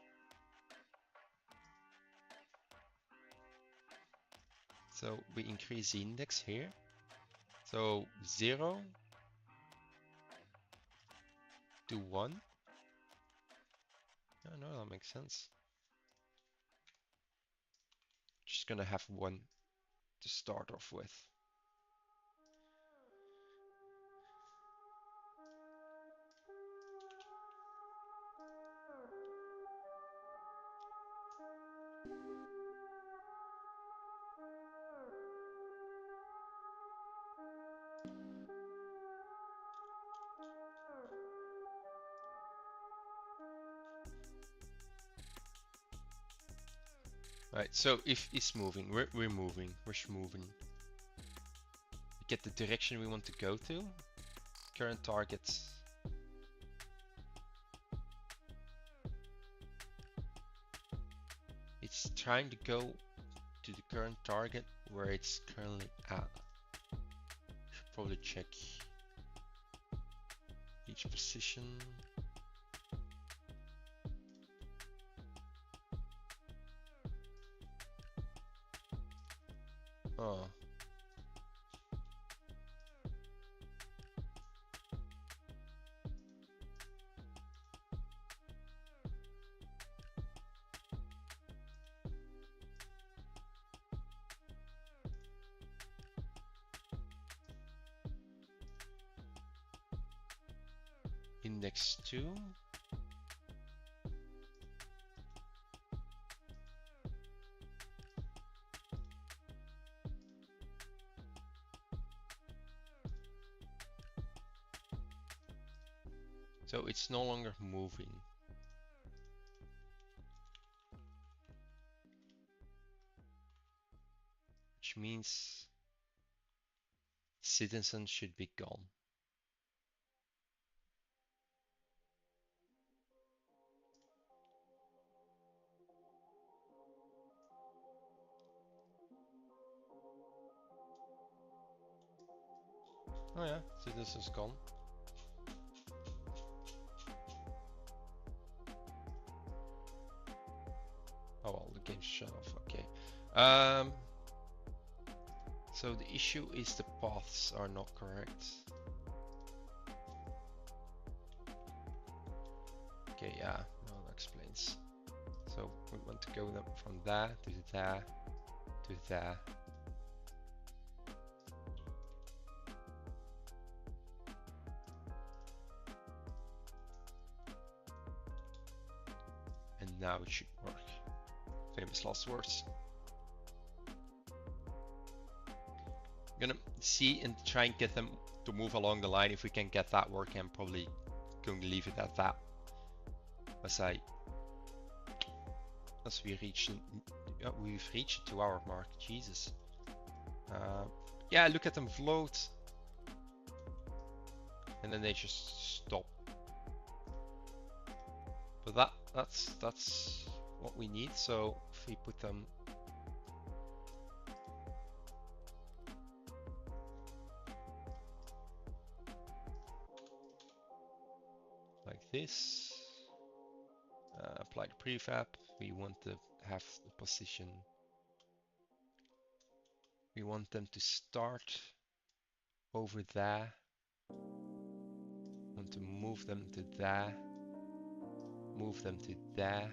So we increase the index here. So 0, do one. I know that makes sense. Just gonna have one to start off with. Right, so if it's moving, we're moving, we're moving. We get the direction we want to go to. Current targets. It's trying to go to the current target where it's currently at. Should probably check each position. Oh. Index 2. So it's no longer moving. Which means citizens should be gone. Oh yeah, citizens gone. Oh well, the game's shut off, okay. So the issue is the paths are not correct. Okay, yeah, no, that explains. So we want to go from there to there to there. And now it should work. Famous last words. I'm gonna see and try and get them to move along the line. If we can get that working, I'm probably going to leave it at that. As we reach, we've reached the 2-hour mark. Jesus. Yeah, look at them float, and then they just stop. But that's what we need. So if we put them like this, apply the prefab. We want to have the position. We want them to start over there. Want to move them to there. Move them to there.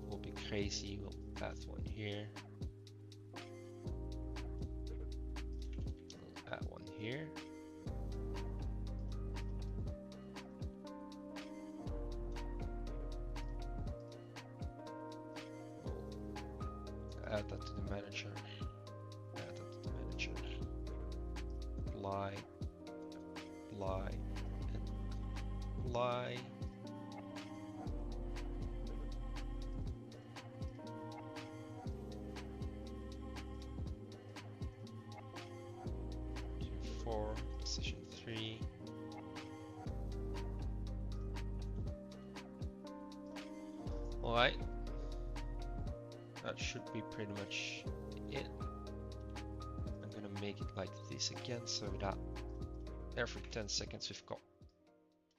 Will be crazy. We'll add one here. We'll add one here. Add that to the manager. Add that to the manager. Apply. Apply. And apply. Position 3. Alright. That should be pretty much it. I'm gonna make it like this again so that every 10 seconds we've got,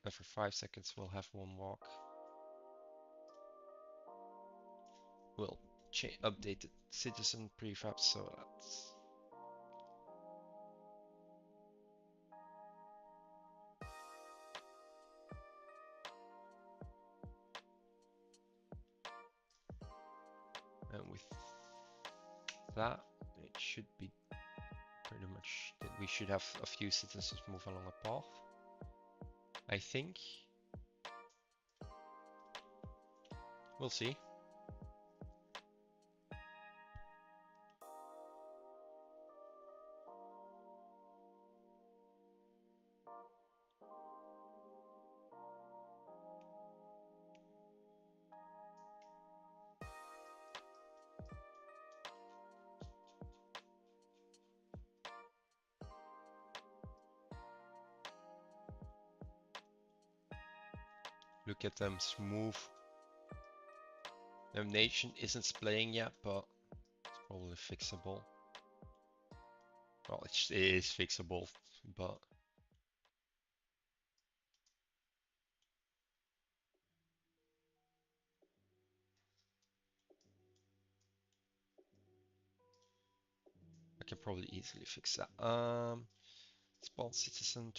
every 5 seconds we'll have one walk. We'll update the citizen prefab so that's And with that, it should be pretty much that we should have a few citizens move along a path, I think. We'll see. Look at them smooth. Their nation isn't splaying yet, but it's probably fixable. Well, it is fixable, but I can probably easily fix that. Spawn citizen.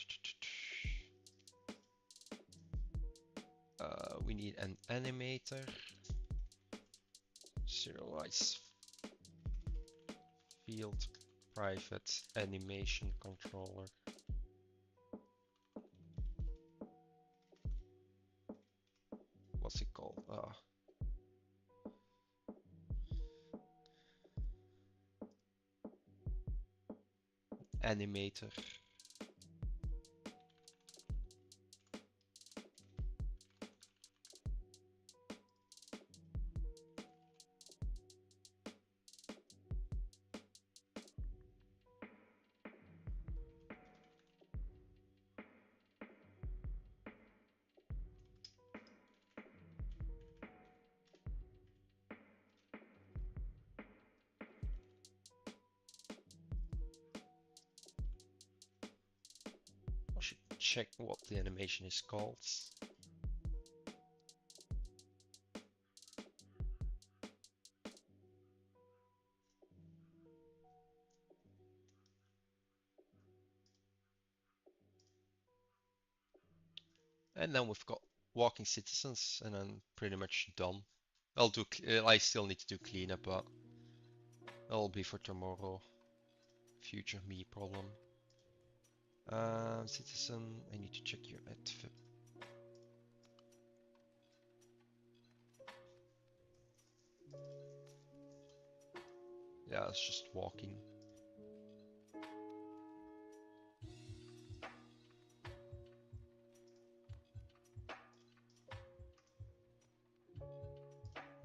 We need an animator. Serialize field private animation controller. What's it called? Animator. I should check what the animation is called. And then we've got walking citizens, and I'm pretty much done. I'll do. I still need to do cleanup, but that'll be for tomorrow. Future me problem. Citizen, I need to check your outfit. Yeah, it's just walking.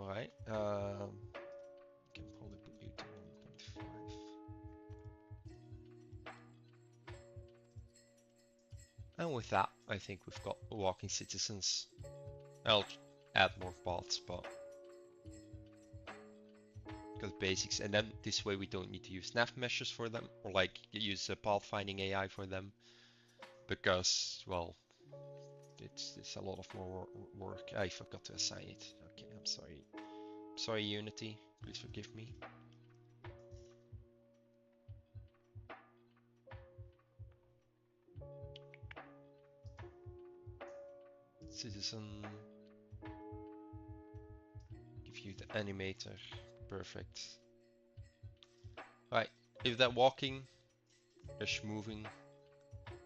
Alright, can probably put you to 1.5. And with that, I think we've got walking citizens. I'll add more bots, but got basics, and then this way we don't need to use nav meshes for them, or like use pathfinding AI for them, because well, it's a lot of more work. I forgot to assign it. Okay, I'm sorry. Sorry, Unity. Please forgive me. Citizen. Give you the animator. Perfect. Right. If they're walking, just moving,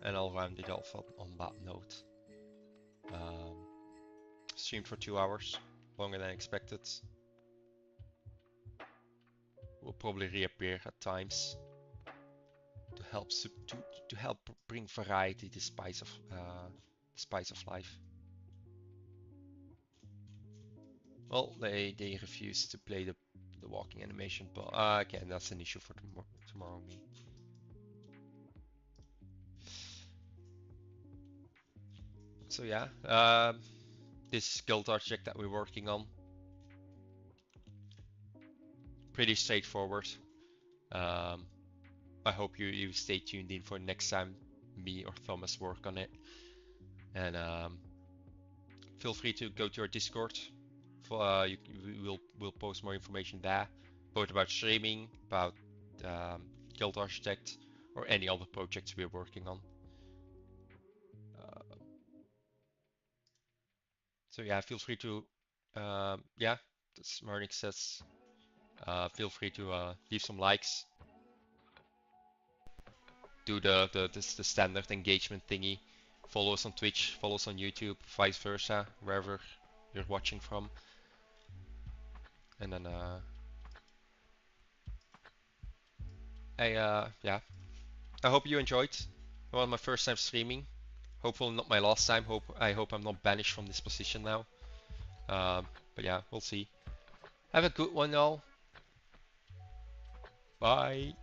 and I'll round it off on that note. Streamed for 2 hours, longer than expected. Will probably reappear at times to help bring variety, the spice of life. Well, they refuse to play the walking animation, but again, that's an issue for tomorrow me. So yeah, this guild architect that we're working on, pretty straightforward. I hope you stay tuned in for next time me or Thomas work on it, and feel free to go to our Discord. We'll post more information there, both about streaming, about Guild Architect, or any other projects we're working on. So yeah, feel free to, yeah, as Marnik says, Feel free to leave some likes. Do the standard engagement thingy. Follow us on Twitch, follow us on YouTube, vice versa, wherever you're watching from. And then yeah, I hope you enjoyed. Well, my first time streaming. Hopefully not my last time. I hope I'm not banished from this position now. But yeah, we'll see. Have a good one, all. Bye.